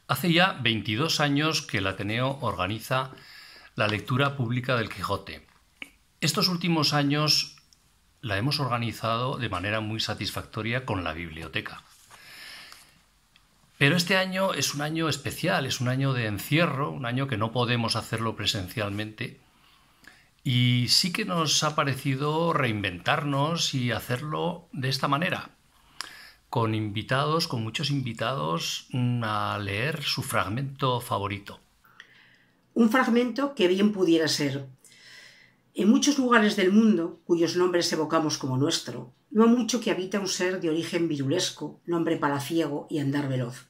Hace ya 22 años que el Ateneo organiza la lectura pública del Quijote. Estos últimos años la hemos organizado de manera muy satisfactoria con la biblioteca. Pero este año es un año especial, es un año de encierro, un año que no podemos hacerlo presencialmente. Y sí que nos ha parecido reinventarnos y hacerlo de esta manera, con invitados, con muchos invitados a leer su fragmento favorito. Un fragmento que bien pudiera ser. En muchos lugares del mundo, cuyos nombres evocamos como nuestro, no ha mucho que habita un ser de origen virulesco, nombre palaciego y andar veloz.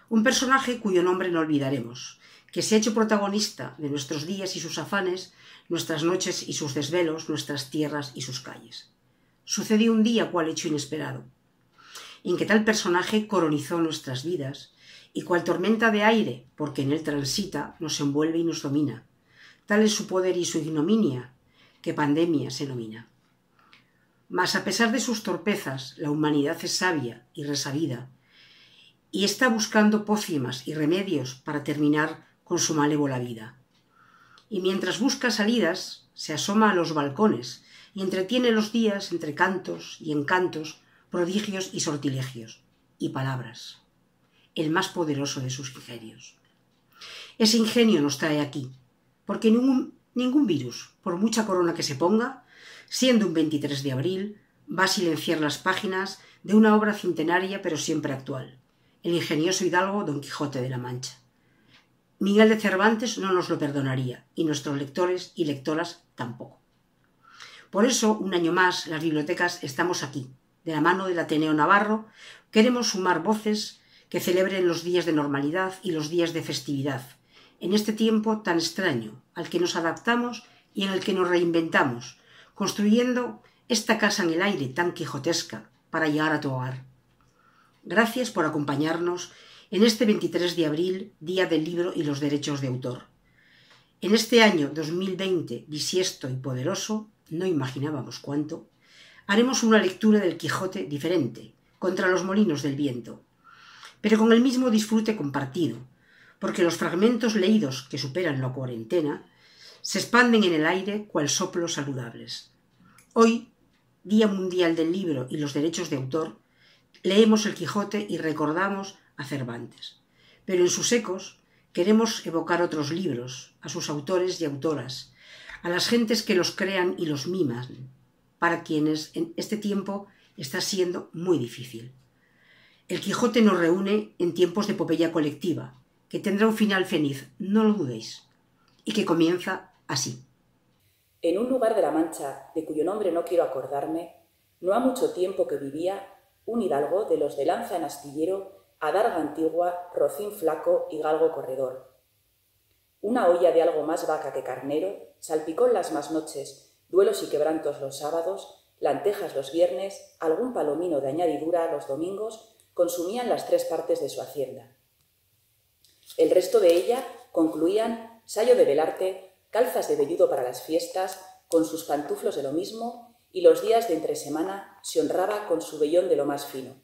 Un personaje cuyo nombre no olvidaremos, que se ha hecho protagonista de nuestros días y sus afanes, nuestras noches y sus desvelos, nuestras tierras y sus calles. Sucedió un día cual hecho inesperado, en que tal personaje coronizó nuestras vidas, y cual tormenta de aire, porque en él transita, nos envuelve y nos domina. Tal es su poder y su ignominia, que pandemia se nomina. Mas a pesar de sus torpezas, la humanidad es sabia y resabida, y está buscando pócimas y remedios para terminar con su malévola vida. Y mientras busca salidas, se asoma a los balcones y entretiene los días entre cantos y encantos, prodigios y sortilegios, y palabras, el más poderoso de sus ingenios. Ese ingenio nos trae aquí, porque ningún virus, por mucha corona que se ponga, siendo un 23 de abril, va a silenciar las páginas de una obra centenaria pero siempre actual, el ingenioso hidalgo Don Quijote de la Mancha. Miguel de Cervantes no nos lo perdonaría, y nuestros lectores y lectoras tampoco. Por eso, un año más, las bibliotecas estamos aquí, de la mano del Ateneo Navarro. Queremos sumar voces que celebren los días de normalidad y los días de festividad, en este tiempo tan extraño, al que nos adaptamos y en el que nos reinventamos, construyendo esta casa en el aire tan quijotesca para llegar a tu hogar. Gracias por acompañarnos en este 23 de abril, Día del Libro y los Derechos de Autor. En este año 2020, bisiesto y poderoso, no imaginábamos cuánto, haremos una lectura del Quijote diferente, contra los molinos del viento, pero con el mismo disfrute compartido, porque los fragmentos leídos que superan la cuarentena se expanden en el aire cual soplos saludables. Hoy, Día Mundial del Libro y los Derechos de Autor, leemos el Quijote y recordamos a Cervantes, pero en sus ecos queremos evocar otros libros, a sus autores y autoras, a las gentes que los crean y los miman, para quienes en este tiempo está siendo muy difícil. El Quijote nos reúne en tiempos de epopeya colectiva, que tendrá un final feliz, no lo dudéis, y que comienza así. En un lugar de la Mancha, de cuyo nombre no quiero acordarme, no ha mucho tiempo que vivía un hidalgo de los de lanza en astillero, adarga antigua, rocín flaco y galgo corredor. Una olla de algo más vaca que carnero, salpicón las más noches, duelos y quebrantos los sábados, lentejas los viernes, algún palomino de añadidura los domingos, consumían las 3 partes de su hacienda. El resto de ella concluían sayo de velarte, calzas de velludo para las fiestas, con sus pantuflos de lo mismo, y los días de entre semana se honraba con su vellón de lo más fino.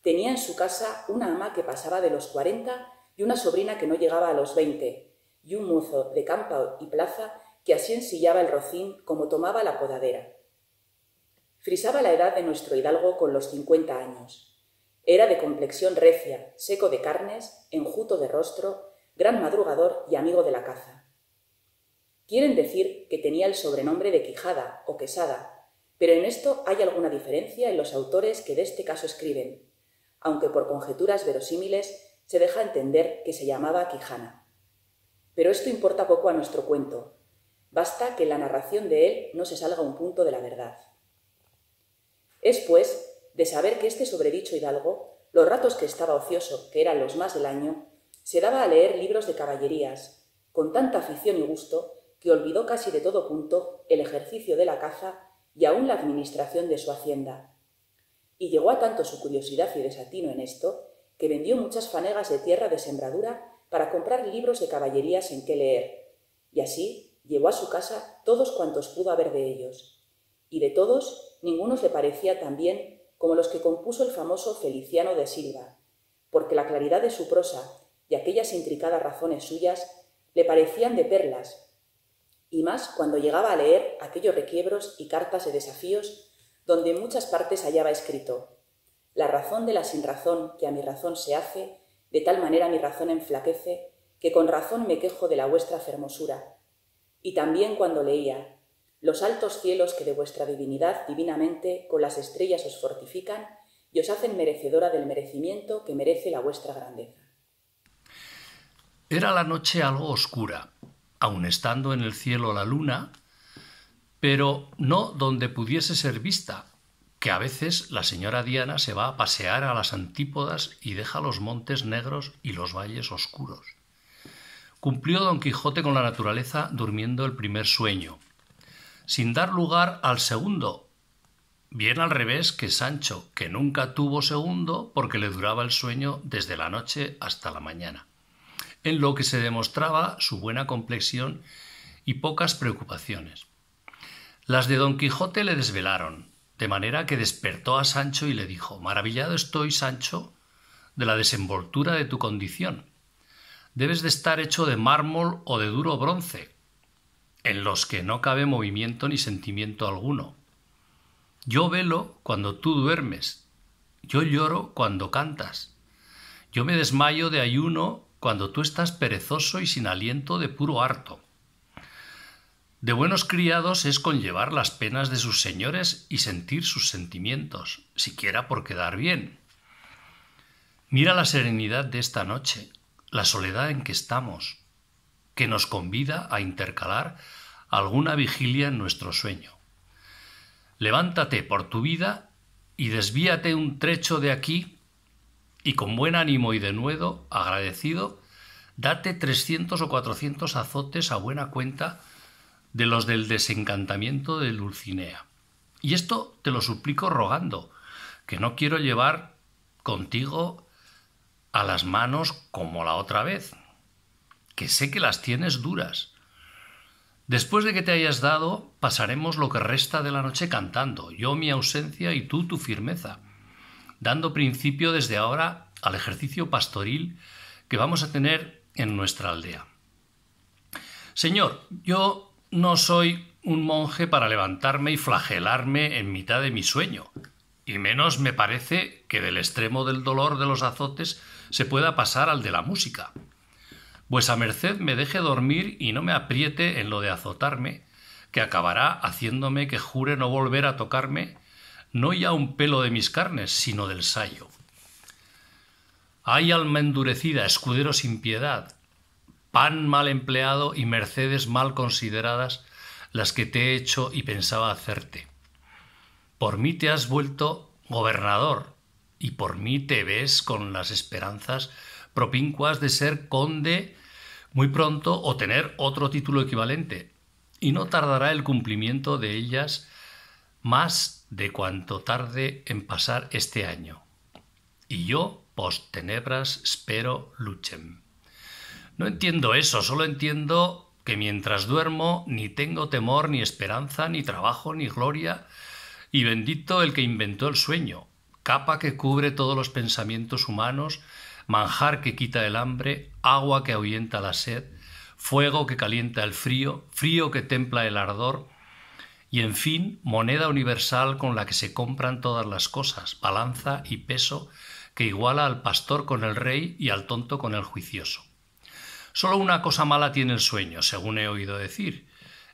Tenía en su casa una ama que pasaba de los 40 y una sobrina que no llegaba a los 20, y un mozo de campa y plaza que así ensillaba el rocín como tomaba la podadera. Frisaba la edad de nuestro hidalgo con los 50 años. Era de complexión recia, seco de carnes, enjuto de rostro, gran madrugador y amigo de la caza. Quieren decir que tenía el sobrenombre de Quijada o Quesada, pero en esto hay alguna diferencia en los autores que de este caso escriben, aunque por conjeturas verosímiles se deja entender que se llamaba Quijana. Pero esto importa poco a nuestro cuento. Basta que en la narración de él no se salga un punto de la verdad. Es, pues, de saber que este sobredicho hidalgo, los ratos que estaba ocioso, que eran los más del año, se daba a leer libros de caballerías, con tanta afición y gusto que olvidó casi de todo punto el ejercicio de la caza y aún la administración de su hacienda. Y llegó a tanto su curiosidad y desatino en esto, que vendió muchas fanegas de tierra de sembradura para comprar libros de caballerías en que leer, y así llevó a su casa todos cuantos pudo haber de ellos, y de todos ninguno le parecía tan bien como los que compuso el famoso Feliciano de Silva, porque la claridad de su prosa y aquellas intricadas razones suyas le parecían de perlas, y más cuando llegaba a leer aquellos requiebros y cartas de desafíos donde en muchas partes hallaba escrito: la razón de la sinrazón que a mi razón se hace, de tal manera mi razón enflaquece, que con razón me quejo de la vuestra fermosura. Y también cuando leía: los altos cielos que de vuestra divinidad divinamente con las estrellas os fortifican y os hacen merecedora del merecimiento que merece la vuestra grandeza. Era la noche algo oscura, aun estando en el cielo la luna, pero no donde pudiese ser vista, que a veces la señora Diana se va a pasear a las antípodas y deja los montes negros y los valles oscuros. Cumplió Don Quijote con la naturaleza durmiendo el primer sueño, sin dar lugar al segundo, bien al revés que Sancho, que nunca tuvo segundo porque le duraba el sueño desde la noche hasta la mañana, en lo que se demostraba su buena complexión y pocas preocupaciones. Las de Don Quijote le desvelaron, de manera que despertó a Sancho y le dijo: maravillado estoy, Sancho, de la desenvoltura de tu condición. Debes de estar hecho de mármol o de duro bronce, en los que no cabe movimiento ni sentimiento alguno. Yo velo cuando tú duermes, yo lloro cuando cantas, yo me desmayo de ayuno cuando tú estás perezoso y sin aliento de puro harto. De buenos criados es conllevar las penas de sus señores y sentir sus sentimientos, siquiera por quedar bien. Mira la serenidad de esta noche, la soledad en que estamos, que nos convida a intercalar alguna vigilia en nuestro sueño. Levántate por tu vida y desvíate un trecho de aquí, y con buen ánimo y denuedo, agradecido, date 300 o 400 azotes a buena cuenta de los del desencantamiento de Dulcinea. Y esto te lo suplico rogando, que no quiero llevar contigo a las manos como la otra vez, que sé que las tienes duras. Después de que te hayas dado, pasaremos lo que resta de la noche cantando, yo mi ausencia y tú tu firmeza, dando principio desde ahora al ejercicio pastoril que vamos a tener en nuestra aldea. Señor, yo no soy un monje para levantarme y flagelarme en mitad de mi sueño, y menos me parece que del extremo del dolor de los azotes se pueda pasar al de la música. Vuesa merced me deje dormir y no me apriete en lo de azotarme, que acabará haciéndome que jure no volver a tocarme, no ya un pelo de mis carnes, sino del sayo. Ay, alma endurecida, escudero sin piedad, pan mal empleado y mercedes mal consideradas las que te he hecho y pensaba hacerte. Por mí te has vuelto gobernador, y por mí te ves con las esperanzas propincuas de ser conde muy pronto o tener otro título equivalente, y no tardará el cumplimiento de ellas más de cuanto tarde en pasar este año. Y yo, post tenebras, spero lucem. No entiendo eso, solo entiendo que mientras duermo ni tengo temor, ni esperanza, ni trabajo, ni gloria, y bendito el que inventó el sueño, capa que cubre todos los pensamientos humanos, manjar que quita el hambre, agua que ahuyenta la sed, fuego que calienta el frío, frío que templa el ardor, y en fin, moneda universal con la que se compran todas las cosas, balanza y peso que iguala al pastor con el rey y al tonto con el juicioso. Solo una cosa mala tiene el sueño, según he oído decir,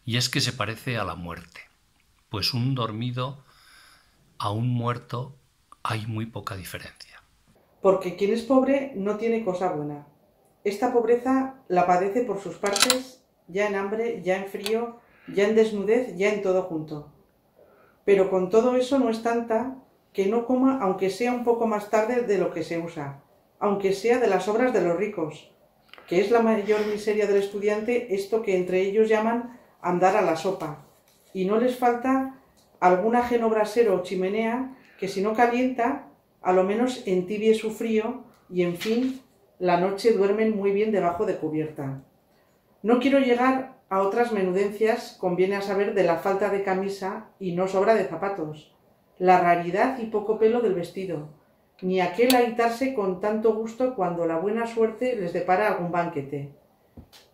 y es que se parece a la muerte, pues un dormido a un muerto hay muy poca diferencia. Porque quien es pobre no tiene cosa buena. Esta pobreza la padece por sus partes, ya en hambre, ya en frío, ya en desnudez, ya en todo junto. Pero con todo eso no es tanta que no coma aunque sea un poco más tarde de lo que se usa, aunque sea de las obras de los ricos, que es la mayor miseria del estudiante esto que entre ellos llaman andar a la sopa, y no les falta algún ajeno brasero o chimenea que si no calienta, a lo menos entibie su frío y, en fin, la noche duermen muy bien debajo de cubierta. No quiero llegar a otras menudencias, conviene a saber de la falta de camisa y no sobra de zapatos, la raridad y poco pelo del vestido, ni aquel agitarse con tanto gusto cuando la buena suerte les depara algún banquete.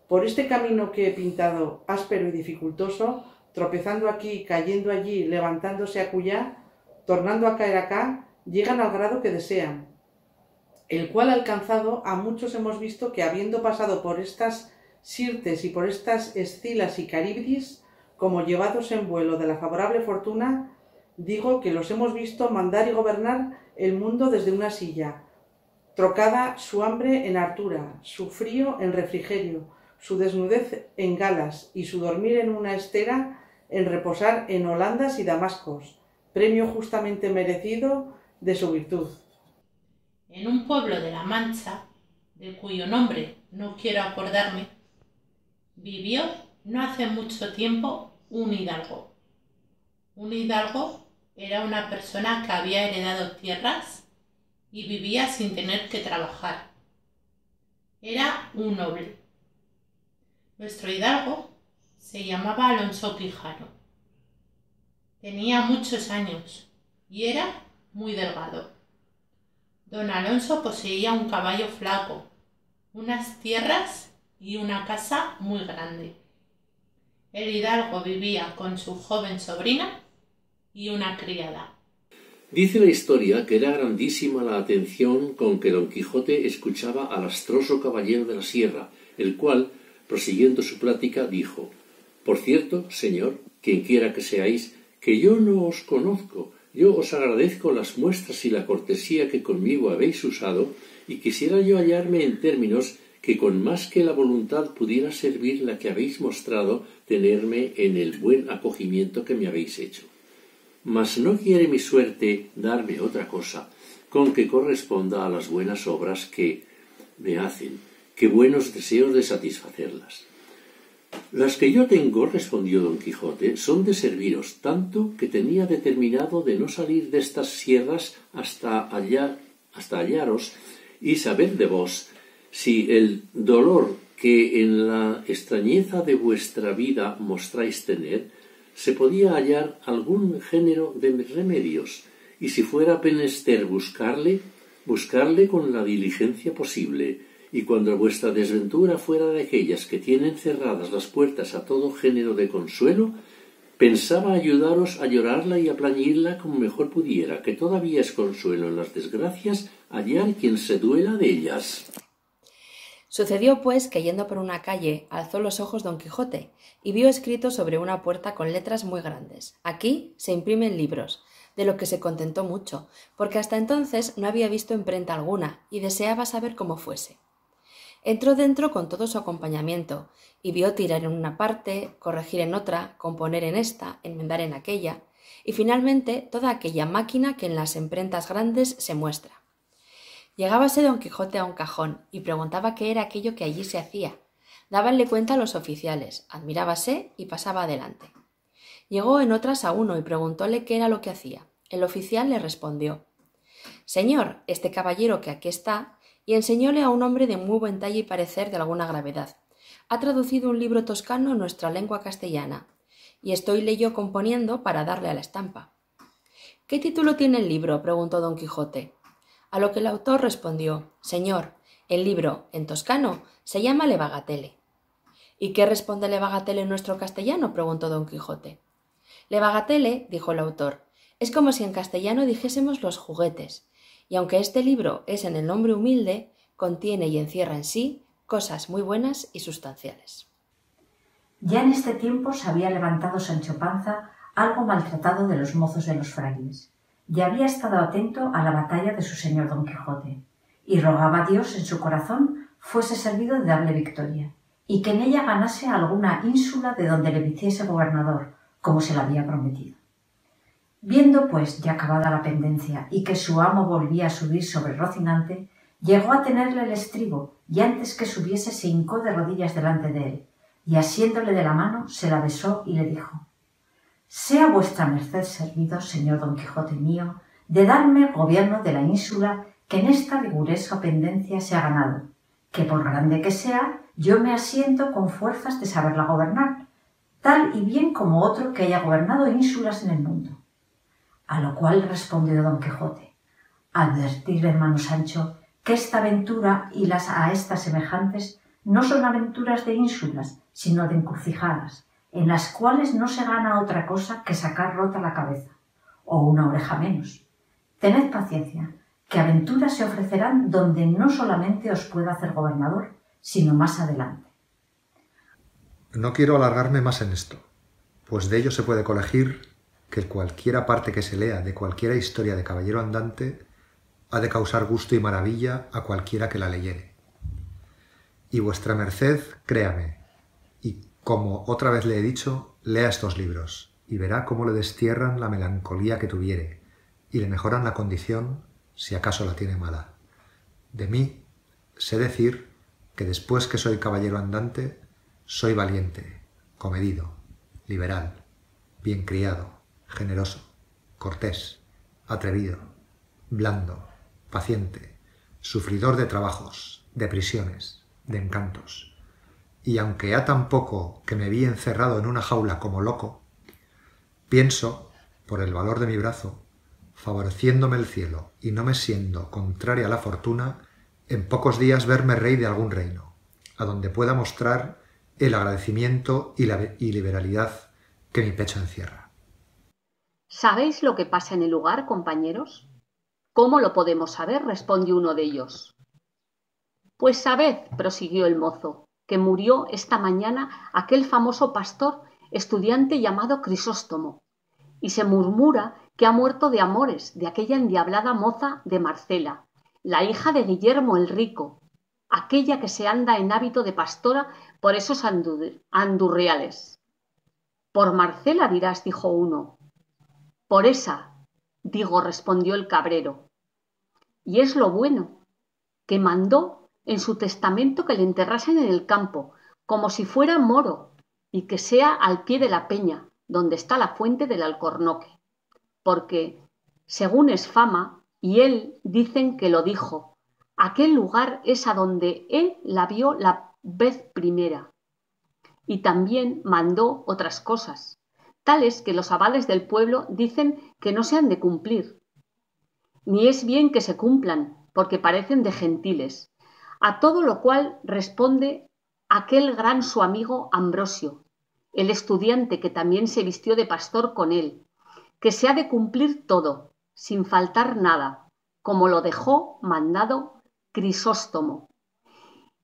Por este camino que he pintado, áspero y dificultoso, tropezando aquí, cayendo allí, levantándose acullá, tornando a caer acá, llegan al grado que desean, el cual alcanzado a muchos hemos visto que, habiendo pasado por estas Sirtes y por estas Escilas y Caríbdis, como llevados en vuelo de la favorable fortuna, digo que los hemos visto mandar y gobernar el mundo desde una silla, trocada su hambre en hartura, su frío en refrigerio, su desnudez en galas y su dormir en una estera en reposar en holandas y damascos, premio justamente merecido de su virtud. En un pueblo de La Mancha, de cuyo nombre no quiero acordarme, vivió no hace mucho tiempo un hidalgo. Un hidalgo era una persona que había heredado tierras y vivía sin tener que trabajar. Era un noble. Nuestro hidalgo se llamaba Alonso Quijano. Tenía muchos años y era muy delgado. Don Alonso poseía un caballo flaco, unas tierras y una casa muy grande. El hidalgo vivía con su joven sobrina y una criada. Dice la historia que era grandísima la atención con que Don Quijote escuchaba al astroso caballero de la sierra, el cual, prosiguiendo su plática, dijo: «Por cierto, señor, quienquiera que seáis, que yo no os conozco. Yo os agradezco las muestras y la cortesía que conmigo habéis usado, y quisiera yo hallarme en términos que con más que la voluntad pudiera servir la que habéis mostrado tenerme en el buen acogimiento que me habéis hecho. Mas no quiere mi suerte darme otra cosa con que corresponda a las buenas obras que me hacen, que buenos deseos de satisfacerlas. Las que yo tengo, respondió Don Quijote, son de serviros, tanto que tenía determinado de no salir de estas sierras hasta hallaros y saber de vos si el dolor que en la extrañeza de vuestra vida mostráis tener se podía hallar algún género de remedios, y si fuera menester buscarle con la diligencia posible, y cuando vuestra desventura fuera de aquellas que tienen cerradas las puertas a todo género de consuelo, pensaba ayudaros a llorarla y a plañirla como mejor pudiera, que todavía es consuelo en las desgracias hallar quien se duela de ellas». Sucedió, pues, que yendo por una calle alzó los ojos Don Quijote y vio escrito sobre una puerta con letras muy grandes: «Aquí se imprimen libros», de lo que se contentó mucho, porque hasta entonces no había visto imprenta alguna y deseaba saber cómo fuese. Entró dentro con todo su acompañamiento y vio tirar en una parte, corregir en otra, componer en esta, enmendar en aquella, y finalmente toda aquella máquina que en las imprentas grandes se muestra. Llegábase Don Quijote a un cajón y preguntaba qué era aquello que allí se hacía. Dábanle cuenta a los oficiales, admirábase y pasaba adelante. Llegó en otras a uno y preguntóle qué era lo que hacía. El oficial le respondió: «Señor, este caballero que aquí está», y enseñóle a un hombre de muy buen talle y parecer de alguna gravedad. «Ha traducido un libro toscano en nuestra lengua castellana, y estoyle yo componiendo para darle a la estampa». «¿Qué título tiene el libro?», preguntó Don Quijote. A lo que el autor respondió: «Señor, el libro, en toscano, se llama Le Bagatelle». «¿Y qué responde Le Bagatelle en nuestro castellano?», preguntó Don Quijote. «Le Bagatelle», dijo el autor, «es como si en castellano dijésemos los juguetes, y aunque este libro es en el nombre humilde, contiene y encierra en sí cosas muy buenas y sustanciales». Ya en este tiempo se había levantado Sancho Panza, algo maltratado de los mozos de los frailes, y había estado atento a la batalla de su señor Don Quijote, y rogaba a Dios en su corazón fuese servido de darle victoria, y que en ella ganase alguna ínsula de donde le hiciese gobernador, como se lo había prometido. Viendo, pues, ya acabada la pendencia, y que su amo volvía a subir sobre Rocinante, llegó a tenerle el estribo, y antes que subiese se hincó de rodillas delante de él, y asiéndole de la mano se la besó y le dijo: «Sea vuestra merced servido, señor Don Quijote mío, de darme gobierno de la ínsula que en esta rigurosa pendencia se ha ganado, que por grande que sea, yo me asiento con fuerzas de saberla gobernar, tal y bien como otro que haya gobernado ínsulas en el mundo». A lo cual respondió Don Quijote: Advertir, hermano Sancho, que esta aventura y las a estas semejantes no son aventuras de ínsulas, sino de encrucijadas, en las cuales no se gana otra cosa que sacar rota la cabeza, o una oreja menos. Tened paciencia, que aventuras se ofrecerán donde no solamente os pueda hacer gobernador, sino más adelante. No quiero alargarme más en esto, pues de ello se puede colegir que cualquiera parte que se lea de cualquiera historia de caballero andante ha de causar gusto y maravilla a cualquiera que la leyere. Y vuestra merced, créame, y como otra vez le he dicho, lea estos libros, y verá cómo le destierran la melancolía que tuviere, y le mejoran la condición, si acaso la tiene mala. De mí sé decir que después que soy caballero andante, soy valiente, comedido, liberal, bien criado, generoso, cortés, atrevido, blando, paciente, sufridor de trabajos, de prisiones, de encantos. Y aunque ha tan poco que me vi encerrado en una jaula como loco, pienso, por el valor de mi brazo, favoreciéndome el cielo y no me siendo contraria a la fortuna, en pocos días verme rey de algún reino, a donde pueda mostrar el agradecimiento y liberalidad que mi pecho encierra. ¿Sabéis lo que pasa en el lugar, compañeros? ¿Cómo lo podemos saber?, respondió uno de ellos. Pues sabed, prosiguió el mozo, que murió esta mañana aquel famoso pastor estudiante llamado Crisóstomo, y se murmura que ha muerto de amores de aquella endiablada moza de Marcela, la hija de Guillermo el Rico, aquella que se anda en hábito de pastora por esos andurriales. Por Marcela dirás, dijo uno. Por esa, digo, respondió el cabrero. Y es lo bueno, que mandó en su testamento que le enterrasen en el campo, como si fuera moro, y que sea al pie de la peña, donde está la fuente del Alcornoque. Porque, según es fama, y él dicen que lo dijo, aquel lugar es a donde él la vio la vez primera. Y también mandó otras cosas, tales que los abades del pueblo dicen que no se han de cumplir. Ni es bien que se cumplan, porque parecen de gentiles. A todo lo cual responde aquel gran su amigo Ambrosio, el estudiante que también se vistió de pastor con él, que se ha de cumplir todo, sin faltar nada, como lo dejó mandado Crisóstomo.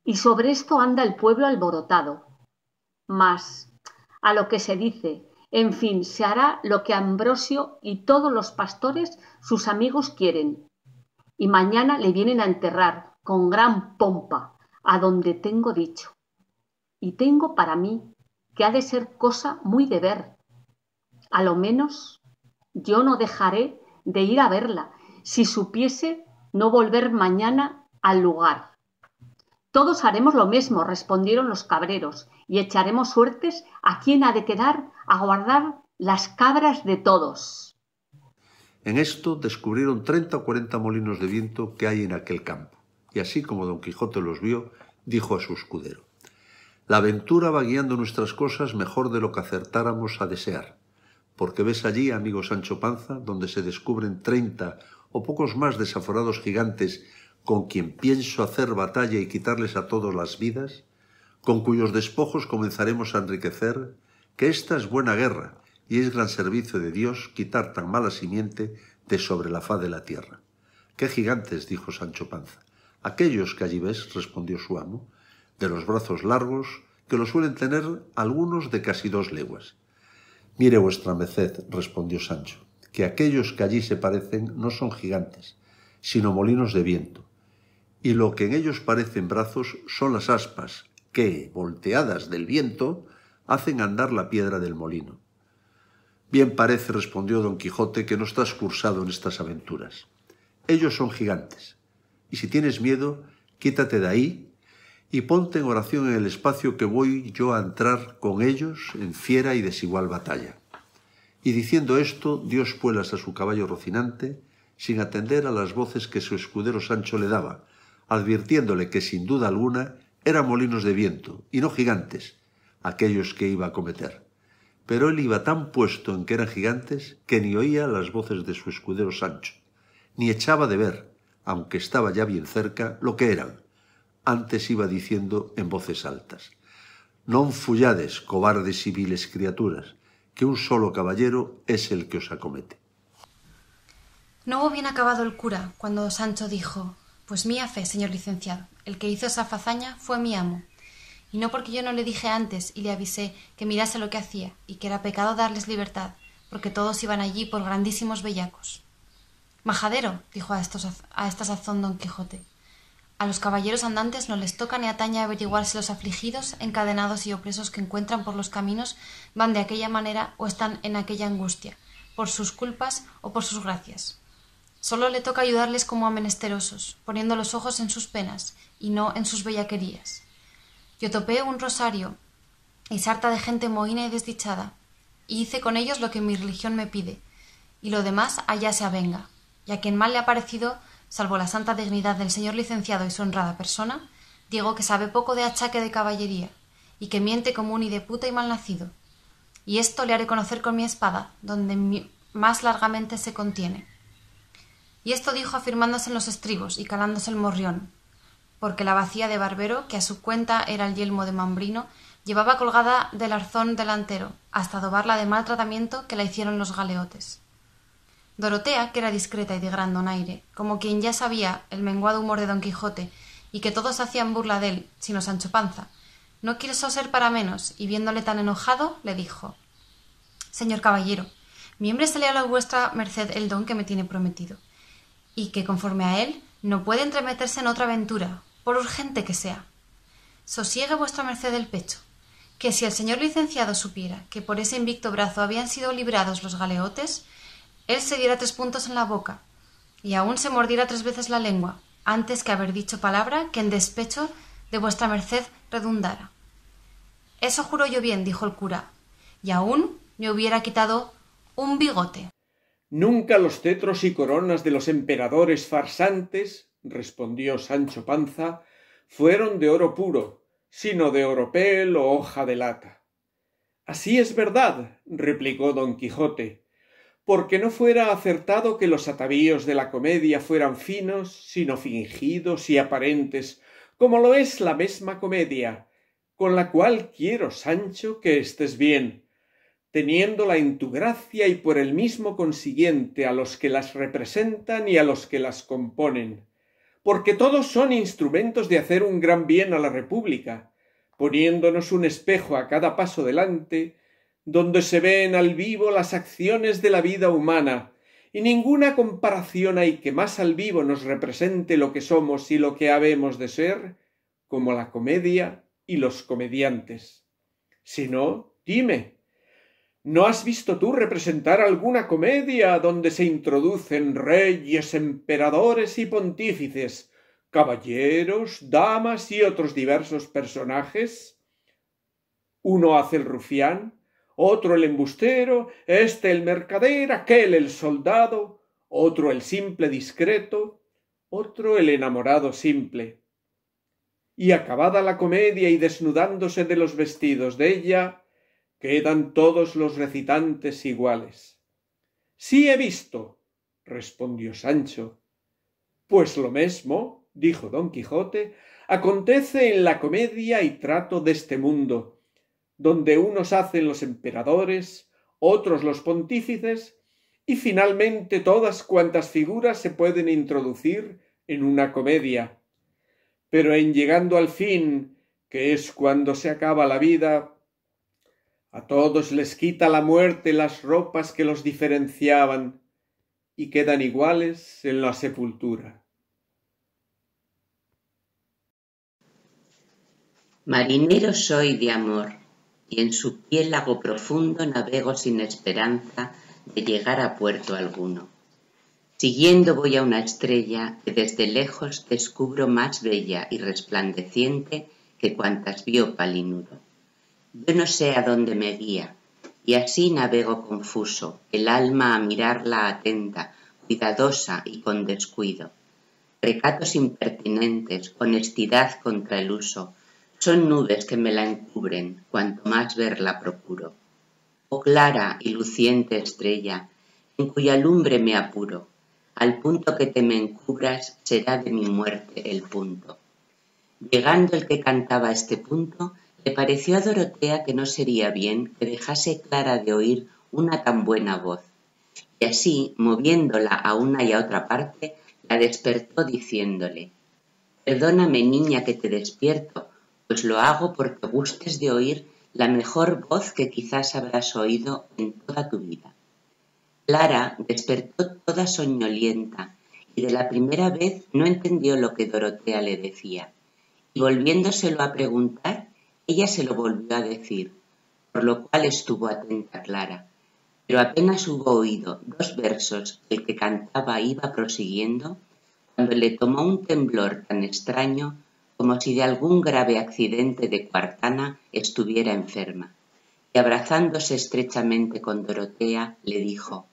Y sobre esto anda el pueblo alborotado. Mas, a lo que se dice, en fin, se hará lo que Ambrosio y todos los pastores, sus amigos, quieren. Y mañana le vienen a enterrar con gran pompa, a donde tengo dicho. Y tengo para mí que ha de ser cosa muy de ver. A lo menos yo no dejaré de ir a verla, si supiese no volver mañana al lugar. Todos haremos lo mismo, respondieron los cabreros, y echaremos suertes a quien ha de quedar a guardar las cabras de todos. En esto descubrieron 30 o 40 molinos de viento que hay en aquel campo, y así como don Quijote los vio, dijo a su escudero: la aventura va guiando nuestras cosas mejor de lo que acertáramos a desear, porque ves allí, amigo Sancho Panza, donde se descubren 30 o pocos más desaforados gigantes con quien pienso hacer batalla y quitarles a todos las vidas, con cuyos despojos comenzaremos a enriquecer, que esta es buena guerra y es gran servicio de Dios quitar tan mala simiente de sobre la faz de la tierra. ¿Qué gigantes?, dijo Sancho Panza. Aquellos que allí ves, respondió su amo, de los brazos largos, que lo suelen tener algunos de casi 2 leguas. Mire vuestra merced, respondió Sancho, que aquellos que allí se parecen no son gigantes, sino molinos de viento, y lo que en ellos parecen brazos son las aspas que, volteadas del viento, hacen andar la piedra del molino. Bien parece, respondió don Quijote, que no estás cursado en estas aventuras. Ellos son gigantes, y si tienes miedo, quítate de ahí y ponte en oración en el espacio que voy yo a entrar con ellos en fiera y desigual batalla. Y diciendo esto, dio espuelas a su caballo Rocinante, sin atender a las voces que su escudero Sancho le daba, advirtiéndole que sin duda alguna eran molinos de viento, y no gigantes, aquellos que iba a cometer. Pero él iba tan puesto en que eran gigantes que ni oía las voces de su escudero Sancho, ni echaba de ver, aunque estaba ya bien cerca, lo que eran. Antes iba diciendo en voces altas: «Non fullades, cobardes y viles criaturas, que un solo caballero es el que os acomete». No hubo bien acabado el cura cuando Sancho dijo: «Pues mía fe, señor licenciado, el que hizo esa fazaña fue mi amo, y no porque yo no le dije antes y le avisé que mirase lo que hacía y que era pecado darles libertad, porque todos iban allí por grandísimos bellacos». «Majadero», dijo a esta sazón Don Quijote, «a los caballeros andantes no les toca ni atañe averiguar si los afligidos, encadenados y opresos que encuentran por los caminos van de aquella manera o están en aquella angustia, por sus culpas o por sus gracias. Solo le toca ayudarles como a menesterosos, poniendo los ojos en sus penas y no en sus bellaquerías. Yo topé un rosario y sarta de gente mohína y desdichada, y hice con ellos lo que mi religión me pide, y lo demás allá se avenga, y a quien mal le ha parecido, salvo la santa dignidad del señor licenciado y su honrada persona, digo que sabe poco de achaque de caballería, y que miente como un hideputa y mal nacido, y esto le haré conocer con mi espada, donde más largamente se contiene». Y esto dijo afirmándose en los estribos y calándose el morrión, porque la bacía de barbero, que a su cuenta era el yelmo de Mambrino, llevaba colgada del arzón delantero, hasta adobarla de mal tratamiento que la hicieron los galeotes. Dorotea, que era discreta y de gran donaire, como quien ya sabía el menguado humor de Don Quijote y que todos hacían burla de él, sino Sancho Panza, no quiso ser para menos, y viéndole tan enojado, le dijo: «Señor caballero, mi hombre se le a vuestra merced el don que me tiene prometido, y que conforme a él no puede entremeterse en otra aventura, por urgente que sea. Sosiegue vuestra merced el pecho, que si el señor licenciado supiera que por ese invicto brazo habían sido librados los galeotes, él se diera 3 puntos en la boca, y aún se mordiera 3 veces la lengua, antes que haber dicho palabra que en despecho de vuestra merced redundara». «Eso juro yo bien», dijo el cura, «y aún me hubiera quitado un bigote». «Nunca los cetros y coronas de los emperadores farsantes», respondió Sancho Panza, «fueron de oro puro, sino de oropel o hoja de lata». «Así es verdad», replicó Don Quijote, «porque no fuera acertado que los atavíos de la comedia fueran finos, sino fingidos y aparentes, como lo es la mesma comedia, con la cual quiero, Sancho, que estés bien, teniéndola en tu gracia y por el mismo consiguiente a los que las representan y a los que las componen, porque todos son instrumentos de hacer un gran bien a la república, poniéndonos un espejo a cada paso delante, donde se ven al vivo las acciones de la vida humana, y ninguna comparación hay que más al vivo nos represente lo que somos y lo que habemos de ser, como la comedia y los comediantes. Si no, dime, ¿no has visto tú representar alguna comedia donde se introducen reyes, emperadores y pontífices, caballeros, damas y otros diversos personajes? Uno hace el rufián, otro el embustero, éste el mercader, aquel el soldado, otro el simple discreto, otro el enamorado simple. Y acabada la comedia y desnudándose de los vestidos de ella, quedan todos los recitantes iguales. «Sí he visto», respondió Sancho. «Pues lo mesmo», dijo Don Quijote, «acontece en la comedia y trato deste mundo, donde unos hacen los emperadores, otros los pontífices, y finalmente todas cuantas figuras se pueden introducir en una comedia. Pero en llegando al fin, que es cuando se acaba la vida, a todos les quita la muerte las ropas que los diferenciaban y quedan iguales en la sepultura». Marinero soy de amor, y en su piélago profundo navego sin esperanza de llegar a puerto alguno. Siguiendo voy a una estrella que desde lejos descubro más bella y resplandeciente que cuantas vio Palinuro. Yo no sé a dónde me guía, y así navego confuso, el alma a mirarla atenta, cuidadosa y con descuido. Recatos impertinentes, honestidad contra el uso, son nubes que me la encubren, cuanto más verla procuro. Oh clara y luciente estrella, en cuya lumbre me apuro, al punto que te me encubras será de mi muerte el punto. Llegando el que cantaba a este punto, le pareció a Dorotea que no sería bien que dejase Clara de oír una tan buena voz, y así, moviéndola a una y a otra parte, la despertó diciéndole: «Perdóname, niña, que te despierto, pues lo hago porque gustes de oír la mejor voz que quizás habrás oído en toda tu vida». Clara despertó toda soñolienta y de la primera vez no entendió lo que Dorotea le decía, y volviéndoselo a preguntar, ella se lo volvió a decir, por lo cual estuvo atenta Clara, pero apenas hubo oído 2 versos que el que cantaba iba prosiguiendo, cuando le tomó un temblor tan extraño como si de algún grave accidente de cuartana estuviera enferma, y abrazándose estrechamente con Dorotea, le dijo: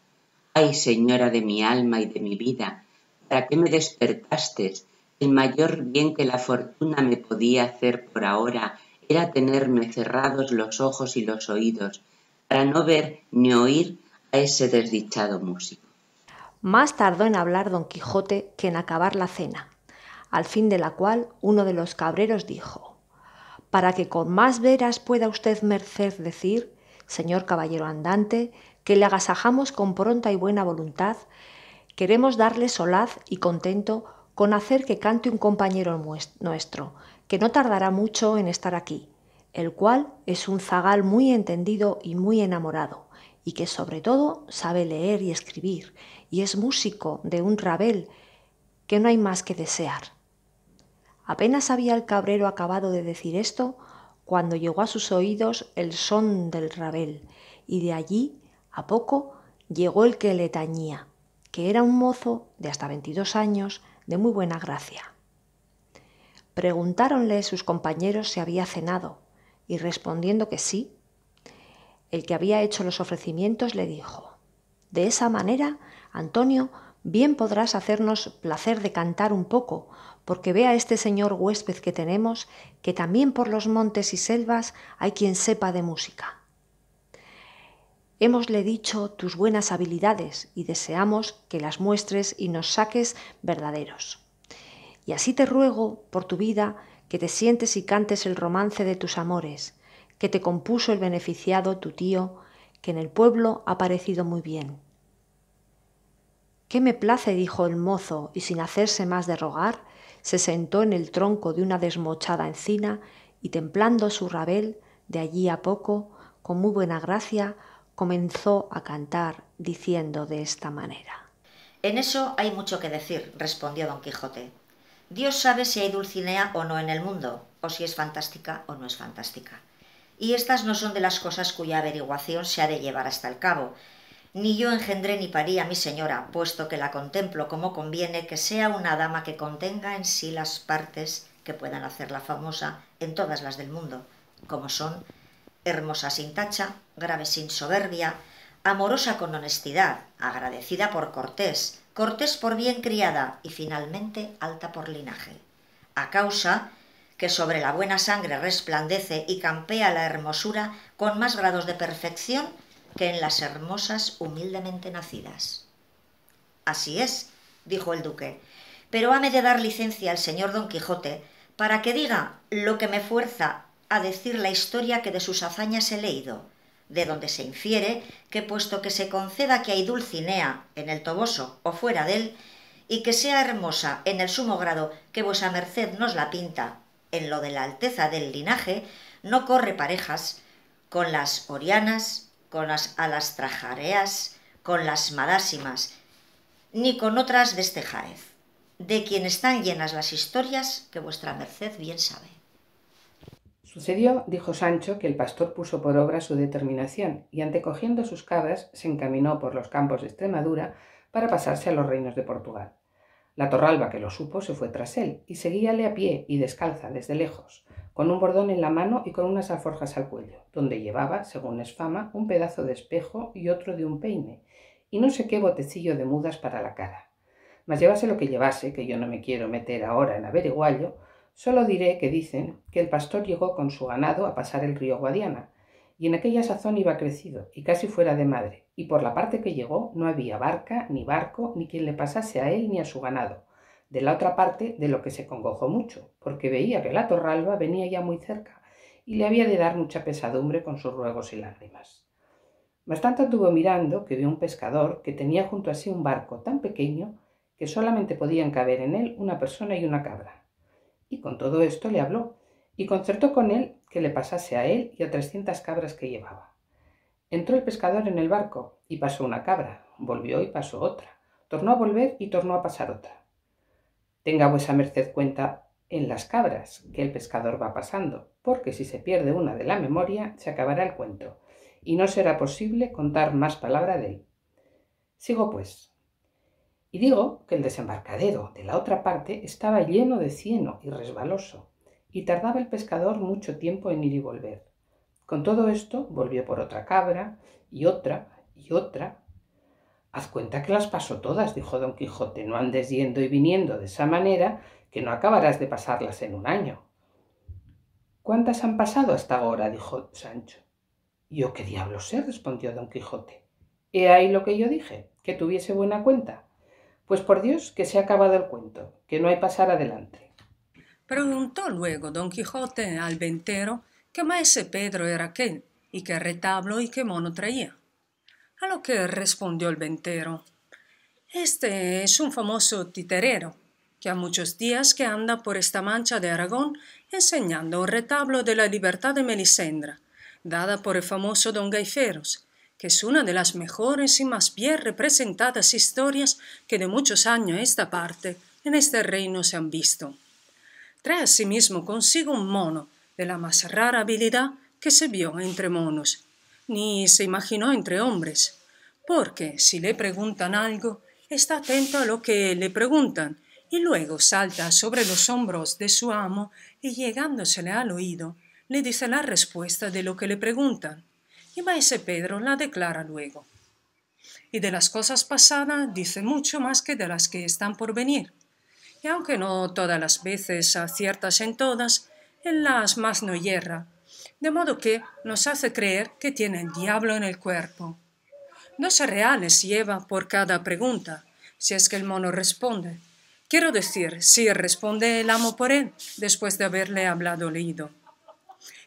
«Ay, señora de mi alma y de mi vida, ¿para qué me despertastes? El mayor bien que la fortuna me podía hacer por ahora era tenerme cerrados los ojos y los oídos, para no ver ni oír a ese desdichado músico». Más tardó en hablar don Quijote que en acabar la cena, al fin de la cual uno de los cabreros dijo: «Para que con más veras pueda usted merced decir, señor caballero andante, que le agasajamos con pronta y buena voluntad, queremos darle solaz y contento con hacer que cante un compañero nuestro, que no tardará mucho en estar aquí, el cual es un zagal muy entendido y muy enamorado, y que sobre todo sabe leer y escribir, y es músico de un rabel que no hay más que desear». Apenas había el cabrero acabado de decir esto, cuando llegó a sus oídos el son del rabel, y de allí a poco llegó el que le tañía, que era un mozo de hasta 22 años, de muy buena gracia. Preguntáronle sus compañeros si había cenado, y respondiendo que sí, el que había hecho los ofrecimientos le dijo: «De esa manera, Antonio, bien podrás hacernos placer de cantar un poco, porque vea este señor huésped que tenemos, que también por los montes y selvas hay quien sepa de música. Hémosle dicho tus buenas habilidades y deseamos que las muestres y nos saques verdaderos. Y así te ruego, por tu vida, que te sientes y cantes el romance de tus amores, que te compuso el beneficiado tu tío, que en el pueblo ha parecido muy bien». «¿Qué me place?», dijo el mozo, y sin hacerse más de rogar, se sentó en el tronco de una desmochada encina y templando su rabel, de allí a poco, con muy buena gracia, comenzó a cantar, diciendo de esta manera: «En eso hay mucho que decir», respondió don Quijote. «Dios sabe si hay Dulcinea o no en el mundo, o si es fantástica o no es fantástica. Y estas no son de las cosas cuya averiguación se ha de llevar hasta el cabo. Ni yo engendré ni parí a mi señora, puesto que la contemplo como conviene que sea una dama que contenga en sí las partes que puedan hacerla famosa en todas las del mundo, como son hermosa sin tacha, grave sin soberbia, amorosa con honestidad, agradecida por cortés, cortés por bien criada y finalmente alta por linaje, a causa que sobre la buena sangre resplandece y campea la hermosura con más grados de perfección que en las hermosas humildemente nacidas». «Así es», dijo el duque, «pero hame de dar licencia al señor don Quijote para que diga lo que me fuerza a decir la historia que de sus hazañas he leído, de donde se infiere que puesto que se conceda que hay Dulcinea en el Toboso o fuera dél, y que sea hermosa en el sumo grado que vuesa merced nos la pinta, en lo de la alteza del linaje, no corre parejas con las orianas, con las alastrajareas, con las madásimas, ni con otras deste jaez, de quien están llenas las historias que vuestra merced bien sabe». Sucedió, dijo Sancho, que el pastor puso por obra su determinación y antecogiendo sus cabras se encaminó por los campos de Extremadura para pasarse a los reinos de Portugal. La Torralba, que lo supo, se fue tras él y seguíale a pie y descalza desde lejos, con un bordón en la mano y con unas alforjas al cuello, donde llevaba, según es fama, un pedazo de espejo y otro de un peine, y no sé qué botecillo de mudas para la cara. Mas llevase lo que llevase, que yo no me quiero meter ahora en averiguallo, solo diré que dicen que el pastor llegó con su ganado a pasar el río Guadiana, y en aquella sazón iba crecido y casi fuera de madre, y por la parte que llegó no había barca, ni barco, ni quien le pasase a él ni a su ganado. De la otra parte, de lo que se congojó mucho, porque veía que la Torralba venía ya muy cerca, y le había de dar mucha pesadumbre con sus ruegos y lágrimas. Bastante anduvo mirando que vio un pescador que tenía junto a sí un barco tan pequeño que solamente podían caber en él una persona y una cabra. Y con todo esto le habló, y concertó con él que le pasase a él y a 300 cabras que llevaba. Entró el pescador en el barco, y pasó una cabra, volvió y pasó otra, tornó a volver y tornó a pasar otra. Tenga vuesa merced cuenta en las cabras que el pescador va pasando, porque si se pierde una de la memoria, se acabará el cuento, y no será posible contar más palabra de él. Sigo pues. Y digo que el desembarcadero de la otra parte estaba lleno de cieno y resbaloso, y tardaba el pescador mucho tiempo en ir y volver. Con todo esto volvió por otra cabra, y otra, y otra. Haz cuenta que las pasó todas, dijo don Quijote, no andes yendo y viniendo de esa manera, que no acabarás de pasarlas en un año. ¿Cuántas han pasado hasta ahora? Dijo Sancho. Yo qué diablo sé, respondió don Quijote. He ahí lo que yo dije, que tuviese buena cuenta. Pues por Dios que se ha acabado el cuento, que no hay pasar adelante. Preguntó luego don Quijote al ventero que maese Pedro era aquel, y qué retablo y qué mono traía. A lo que respondió el ventero: este es un famoso titerero, que ha muchos días que anda por esta mancha de Aragón enseñando un retablo de la libertad de Melisendra, dada por el famoso don Gaiferos, que es una de las mejores y más bien representadas historias que de muchos años a esta parte en este reino se han visto. Trae asimismo consigo un mono de la más rara habilidad que se vio entre monos, ni se imaginó entre hombres, porque si le preguntan algo, está atento a lo que le preguntan, y luego salta sobre los hombros de su amo y llegándosele al oído, le dice la respuesta de lo que le preguntan, y maese Pedro la declara luego. Y de las cosas pasadas dice mucho más que de las que están por venir, y aunque no todas las veces aciertas en todas, en las más no yerra, de modo que nos hace creer que tiene el diablo en el cuerpo. 2 reales lleva por cada pregunta, si es que el mono responde. Quiero decir, si responde el amo por él, después de haberle hablado leído.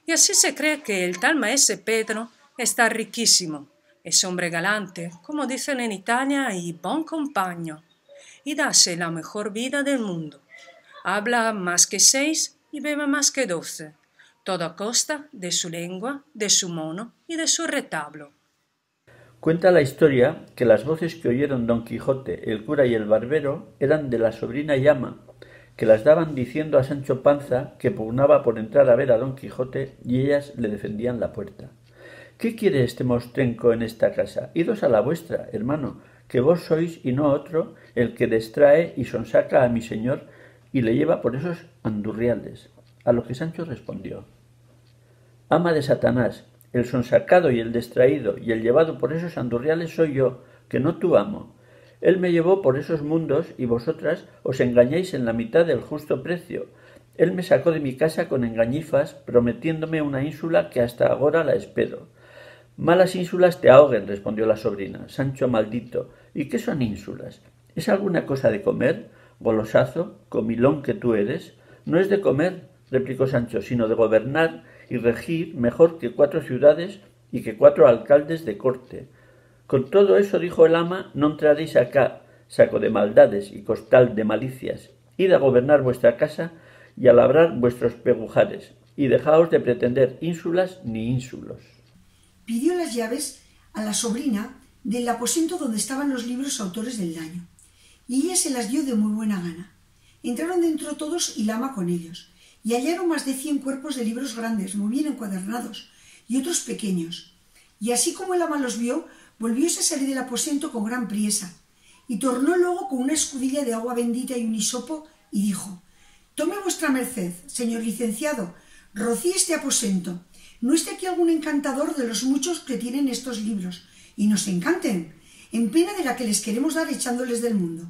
Y así se cree que el tal maese Pedro está riquísimo, es hombre galante, como dicen en Italia, y bon compagno, y dase la mejor vida del mundo. Habla más que 6 y bebe más que 12, todo a costa de su lengua, de su mono y de su retablo. Cuenta la historia que las voces que oyeron don Quijote, el cura y el barbero eran de la sobrina y ama, que las daban diciendo a Sancho Panza que pugnaba por entrar a ver a don Quijote y ellas le defendían la puerta. ¿Qué quiere este mostrenco en esta casa? Idos a la vuestra, hermano, que vos sois y no otro el que distrae y sonsaca a mi señor y le lleva por esos andurriales. A lo que Sancho respondió: ama de Satanás, el sonsacado y el distraído y el llevado por esos andurriales soy yo, que no tu amo. Él me llevó por esos mundos y vosotras os engañáis en la mitad del justo precio. Él me sacó de mi casa con engañifas, prometiéndome una ínsula que hasta ahora la espero. Malas ínsulas te ahoguen, respondió la sobrina. Sancho maldito, ¿y qué son ínsulas? ¿Es alguna cosa de comer? Golosazo, comilón que tú eres. No es de comer, replicó Sancho, sino de gobernar y regir mejor que 4 ciudades y que 4 alcaldes de corte. Con todo eso, dijo el ama, no entraréis acá, saco de maldades y costal de malicias. Id a gobernar vuestra casa y a labrar vuestros pegujares, y dejaos de pretender ínsulas ni ínsulos. Pidió las llaves a la sobrina del aposento donde estaban los libros autores del daño, y ella se las dio de muy buena gana. Entraron dentro todos y la ama con ellos, y hallaron más de 100 cuerpos de libros grandes, muy bien encuadernados, y otros pequeños. Y así como el ama los vio, volvióse a salir del aposento con gran priesa, y tornó luego con una escudilla de agua bendita y un hisopo, y dijo: tome vuestra merced, señor licenciado, rocíe este aposento. ¿No esté aquí algún encantador de los muchos que tienen estos libros? Y nos encanten, en pena de la que les queremos dar echándoles del mundo.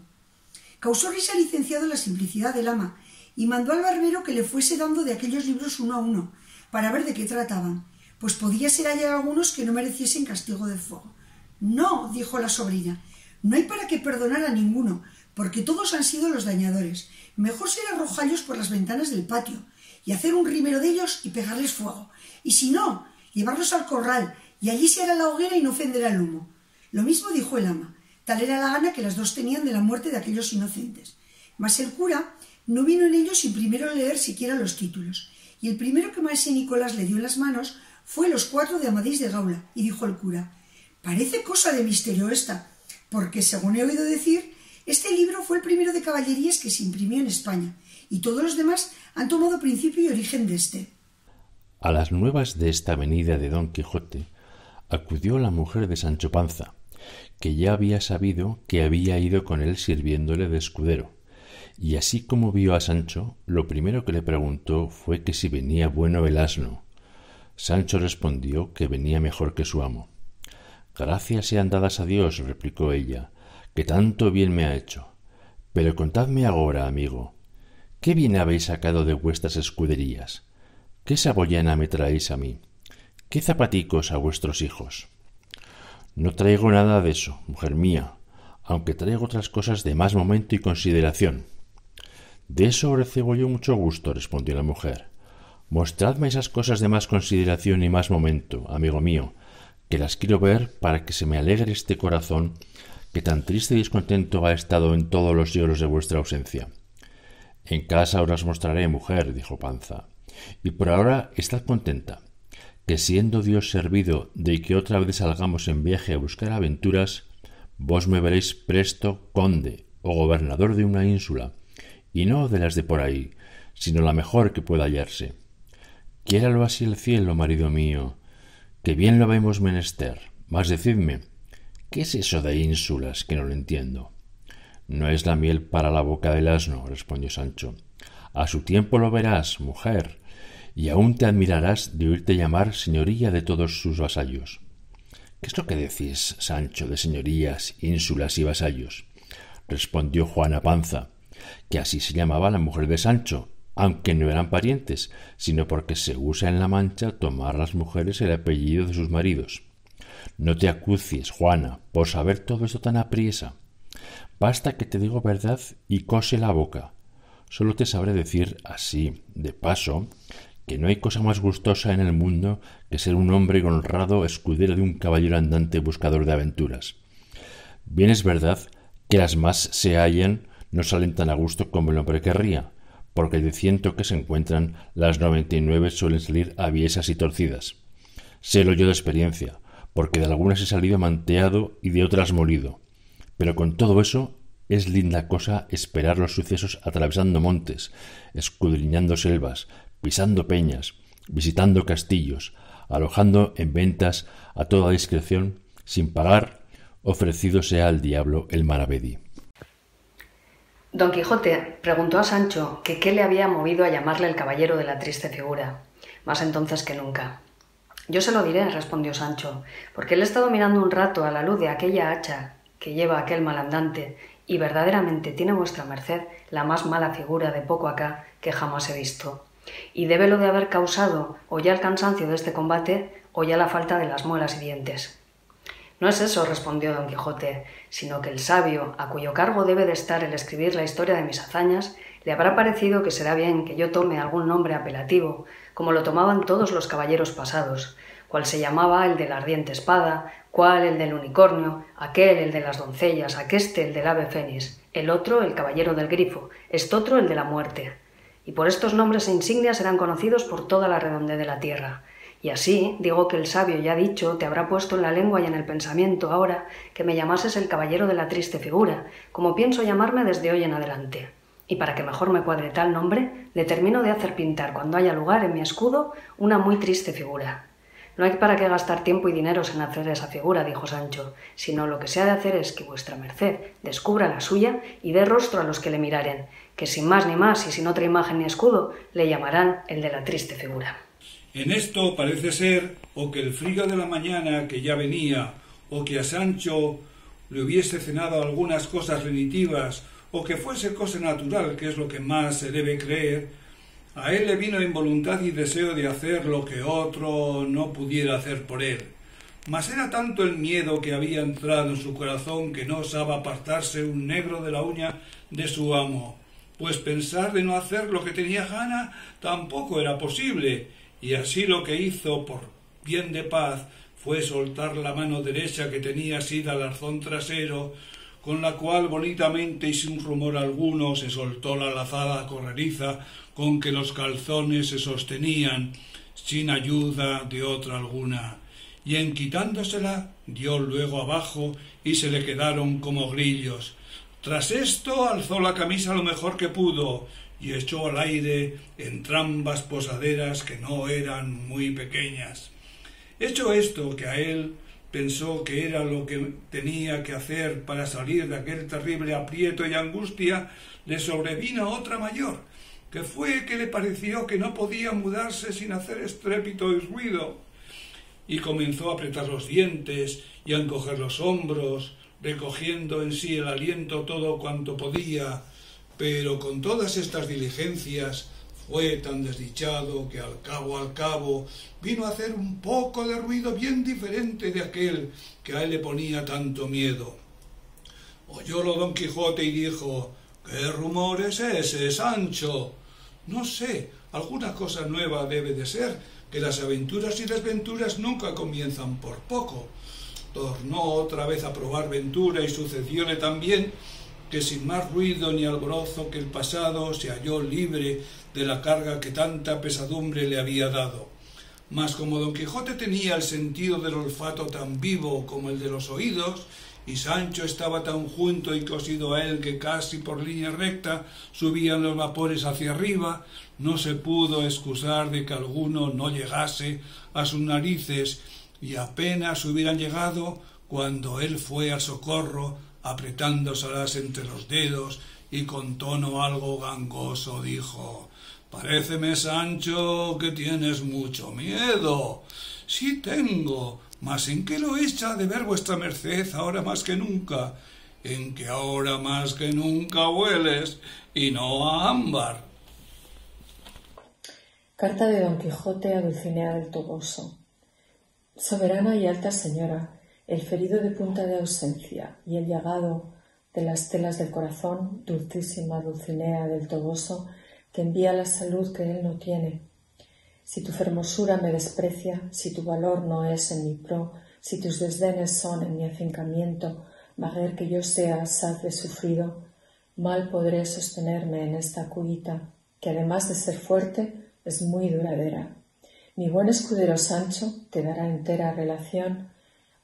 Causó risa al licenciado la simplicidad del ama, y mandó al barbero que le fuese dando de aquellos libros uno a uno, para ver de qué trataban, pues podía ser hallar algunos que no mereciesen castigo de fuego. No, dijo la sobrina, no hay para qué perdonar a ninguno, porque todos han sido los dañadores. Mejor será arrojarlos por las ventanas del patio y hacer un rimero de ellos y pegarles fuego. Y si no, llevarlos al corral y allí se hará la hoguera y no ofenderá el humo. Lo mismo dijo el ama. Tal era la gana que las dos tenían de la muerte de aquellos inocentes. Mas el cura no vino en ellos sin primero leer siquiera los títulos. Y el primero que maese Nicolás le dio en las manos fue Los 4 de Amadís de Gaula. Y dijo el cura: parece cosa de misterio esta, porque según he oído decir, este libro fue el primero de caballerías que se imprimió en España, y todos los demás han tomado principio y origen de este. A las nuevas de esta venida de Don Quijote acudió la mujer de Sancho Panza, que ya había sabido que había ido con él sirviéndole de escudero, y así como vio a Sancho, lo primero que le preguntó fue que si venía bueno el asno. Sancho respondió que venía mejor que su amo. «Gracias sean dadas a Dios», replicó ella, «que tanto bien me ha hecho. Pero contadme agora, amigo, ¿qué bien habéis sacado de vuestras escuderías? ¿Qué saboyana me traéis a mí? ¿Qué zapaticos a vuestros hijos?» «No traigo nada de eso, mujer mía, aunque traigo otras cosas de más momento y consideración». «De eso recibo yo mucho gusto», respondió la mujer. «Mostradme esas cosas de más consideración y más momento, amigo mío, que las quiero ver para que se me alegre este corazón que tan triste y descontento ha estado en todos los siglos de vuestra ausencia». «En casa ahora os mostraré, mujer», dijo Panza, «y por ahora estad contenta, que siendo Dios servido de que otra vez salgamos en viaje a buscar aventuras, vos me veréis presto conde o gobernador de una ínsula, y no de las de por ahí, sino la mejor que pueda hallarse. Quiéralo así el cielo, marido mío, que bien lo habemos menester. Mas decidme, ¿qué es eso de ínsulas, que no lo entiendo?» «No es la miel para la boca del asno», respondió Sancho. «A su tiempo lo verás, mujer, y aún te admirarás de oírte llamar señoría de todos sus vasallos». «¿Qué es lo que decís, Sancho, de señorías, ínsulas y vasallos?», respondió Juana Panza, que así se llamaba la mujer de Sancho, aunque no eran parientes, sino porque se usa en la Mancha tomar las mujeres el apellido de sus maridos. «No te acucies, Juana, por saber todo esto tan apriesa. Basta que te digo verdad y cose la boca. Solo te sabré decir así, de paso, que no hay cosa más gustosa en el mundo que ser un hombre honrado escudero de un caballero andante buscador de aventuras. Bien es verdad que las más se hallan no salen tan a gusto como el hombre querría, porque de 100 que se encuentran, las 99 suelen salir aviesas y torcidas. Sélo yo de experiencia, porque de algunas he salido manteado y de otras molido. Pero con todo eso, es linda cosa esperar los sucesos atravesando montes, escudriñando selvas, pisando peñas, visitando castillos, alojando en ventas a toda discreción, sin pagar, ofrecido sea al diablo el maravedí. Don Quijote preguntó a Sancho que qué le había movido a llamarle el caballero de la triste figura, más entonces que nunca. «Yo se lo diré», respondió Sancho, «porque él he estado mirando un rato a la luz de aquella hacha que lleva aquel malandante, y verdaderamente tiene vuestra merced la más mala figura de poco acá que jamás he visto, y débelo de haber causado o ya el cansancio de este combate o ya la falta de las muelas y dientes». «No es eso», respondió Don Quijote, «sino que el sabio, a cuyo cargo debe de estar el escribir la historia de mis hazañas, le habrá parecido que será bien que yo tome algún nombre apelativo, como lo tomaban todos los caballeros pasados, cual se llamaba el de la ardiente espada, cuál el del unicornio, aquel el de las doncellas, aqueste el del ave fénix, el otro el caballero del grifo, estotro el de la muerte. Y por estos nombres e insignias serán conocidos por toda la redondez de la tierra. Y así, digo que el sabio ya dicho te habrá puesto en la lengua y en el pensamiento ahora que me llamases el caballero de la triste figura, como pienso llamarme desde hoy en adelante. Y para que mejor me cuadre tal nombre, determino de hacer pintar cuando haya lugar en mi escudo una muy triste figura. No hay para qué gastar tiempo y dineros en hacer esa figura, dijo Sancho, sino lo que se ha de hacer es que vuestra merced descubra la suya y dé rostro a los que le miraren, que sin más ni más y sin otra imagen ni escudo, le llamarán el de la triste figura. En esto parece ser o que el frío de la mañana que ya venía, o que a Sancho le hubiese cenado algunas cosas lenitivas, o que fuese cosa natural, que es lo que más se debe creer, A él le vino en voluntad y deseo de hacer lo que otro no pudiera hacer por él. Mas era tanto el miedo que había entrado en su corazón que no osaba apartarse un negro de la uña de su amo, pues pensar de no hacer lo que tenía gana tampoco era posible, y así lo que hizo por bien de paz fue soltar la mano derecha que tenía asida al arzón trasero, con la cual bonitamente y sin rumor alguno se soltó la lazada correriza con que los calzones se sostenían, sin ayuda de otra alguna, y en quitándosela dio luego abajo y se le quedaron como grillos. Tras esto alzó la camisa lo mejor que pudo y echó al aire entrambas posaderas que no eran muy pequeñas. Hecho esto, que a él pensó que era lo que tenía que hacer para salir de aquel terrible aprieto y angustia, le sobrevino otra mayor, que fue que le pareció que no podía mudarse sin hacer estrépito y ruido, y comenzó a apretar los dientes y a encoger los hombros, recogiendo en sí el aliento todo cuanto podía, pero con todas estas diligencias fue tan desdichado que al cabo vino a hacer un poco de ruido bien diferente de aquel que a él le ponía tanto miedo. Oyólo Don Quijote y dijo: «¿Qué rumor es ese, Sancho?» «No sé, alguna cosa nueva debe de ser, que las aventuras y desventuras nunca comienzan por poco». Tornó otra vez a probar ventura y sucedióle también que sin más ruido ni alborozo que el pasado se halló libre de la carga que tanta pesadumbre le había dado. Mas como Don Quijote tenía el sentido del olfato tan vivo como el de los oídos, y Sancho estaba tan junto y cosido a él que casi por línea recta subían los vapores hacia arriba, no se pudo excusar de que alguno no llegase a sus narices, y apenas hubieran llegado cuando él fue al socorro, apretándoselas entre los dedos, y con tono algo gangoso dijo: «Paréceme, Sancho, que tienes mucho miedo». «Sí tengo, mas ¿en qué lo echa de ver vuestra merced ahora más que nunca?» «En que ahora más que nunca hueles, y no a ámbar». Carta de Don Quijote a Dulcinea del Toboso. Soberana y alta señora, el ferido de punta de ausencia y el llagado de las telas del corazón, dulcísima Dulcinea del Toboso, te envía la salud que él no tiene. Si tu fermosura me desprecia, si tu valor no es en mi pro, si tus desdenes son en mi afincamiento, vaguer que yo sea asaz de sufrido, mal podré sostenerme en esta cuita, que además de ser fuerte, es muy duradera. Mi buen escudero Sancho te dará entera relación,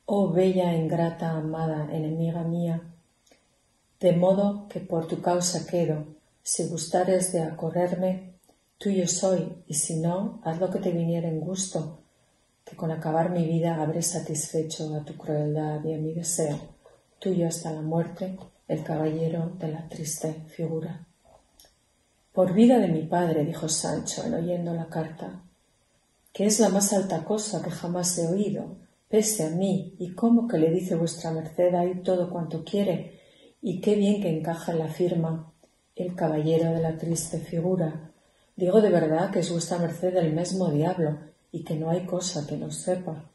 oh bella, ingrata, amada, enemiga mía, de modo que por tu causa quedo. Si gustares de acorrerme, tuyo soy, y si no, haz lo que te viniera en gusto, que con acabar mi vida habré satisfecho a tu crueldad y a mi deseo. Tuyo hasta la muerte, el caballero de la triste figura. Por vida de mi padre, dijo Sancho, en oyendo la carta, que es la más alta cosa que jamás he oído, pese a mí, y cómo que le dice vuestra merced ahí todo cuanto quiere, y qué bien que encaja en la firma el caballero de la triste figura. Digo de verdad que es vuestra merced el mesmo diablo, y que no hay cosa que no sepa.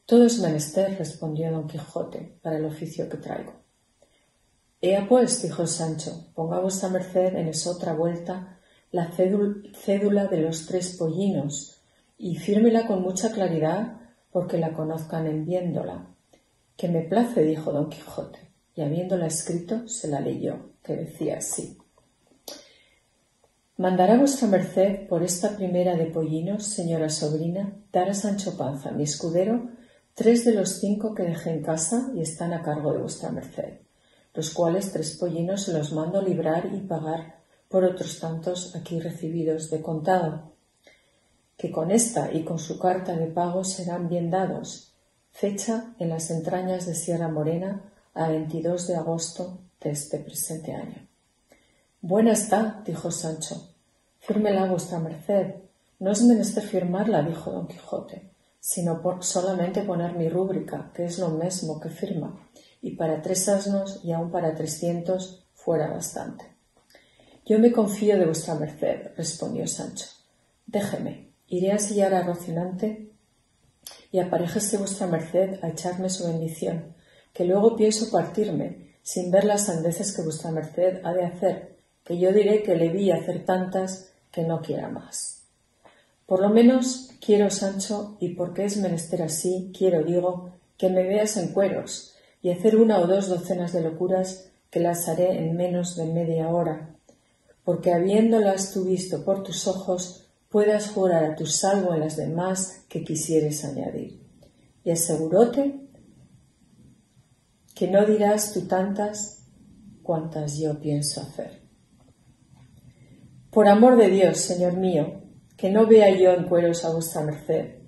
Todo es menester, respondió Don Quijote, para el oficio que traigo. Ea pues, dijo Sancho, ponga vuestra merced en esotra vuelta la cédula de los 3 pollinos, y fírmela con mucha claridad, porque la conozcan en viéndola. Que me place, dijo Don Quijote, y habiéndola escrito se la leyó, que decía así: «Mandará vuestra merced por esta primera de pollinos, señora sobrina, dar a Sancho Panza, mi escudero, 3 de los 5 que dejé en casa y están a cargo de vuestra merced, los cuales 3 pollinos se los mando librar y pagar por otros tantos aquí recibidos de contado, que con esta y con su carta de pago serán bien dados, fecha en las entrañas de Sierra Morena a 22 de agosto de este presente año». «Buena está», dijo Sancho, «fírmela vuestra merced». «No es menester firmarla», dijo Don Quijote, «sino solamente poner mi rúbrica, que es lo mesmo que firma, y para 3 asnos y aun para 300 fuera bastante». Yo me confío de vuestra merced, respondió Sancho. Déjeme, iré a sellar a Rocinante y aparéjese vuestra merced a echarme su bendición, que luego pienso partirme, sin ver las sandeces que vuestra merced ha de hacer, que yo diré que le vi hacer tantas que no quiera más. Por lo menos quiero, Sancho, y porque es menester así, quiero, digo, que me veas en cueros, y hacer 1 o 2 docenas de locuras que las haré en menos de media hora, porque habiéndolas tú visto por tus ojos, puedas jurar a tu salvo en las demás que quisieres añadir. Y aseguróte que no dirás tú tantas cuantas yo pienso hacer. Por amor de Dios, señor mío, que no vea yo en cueros a vuestra merced,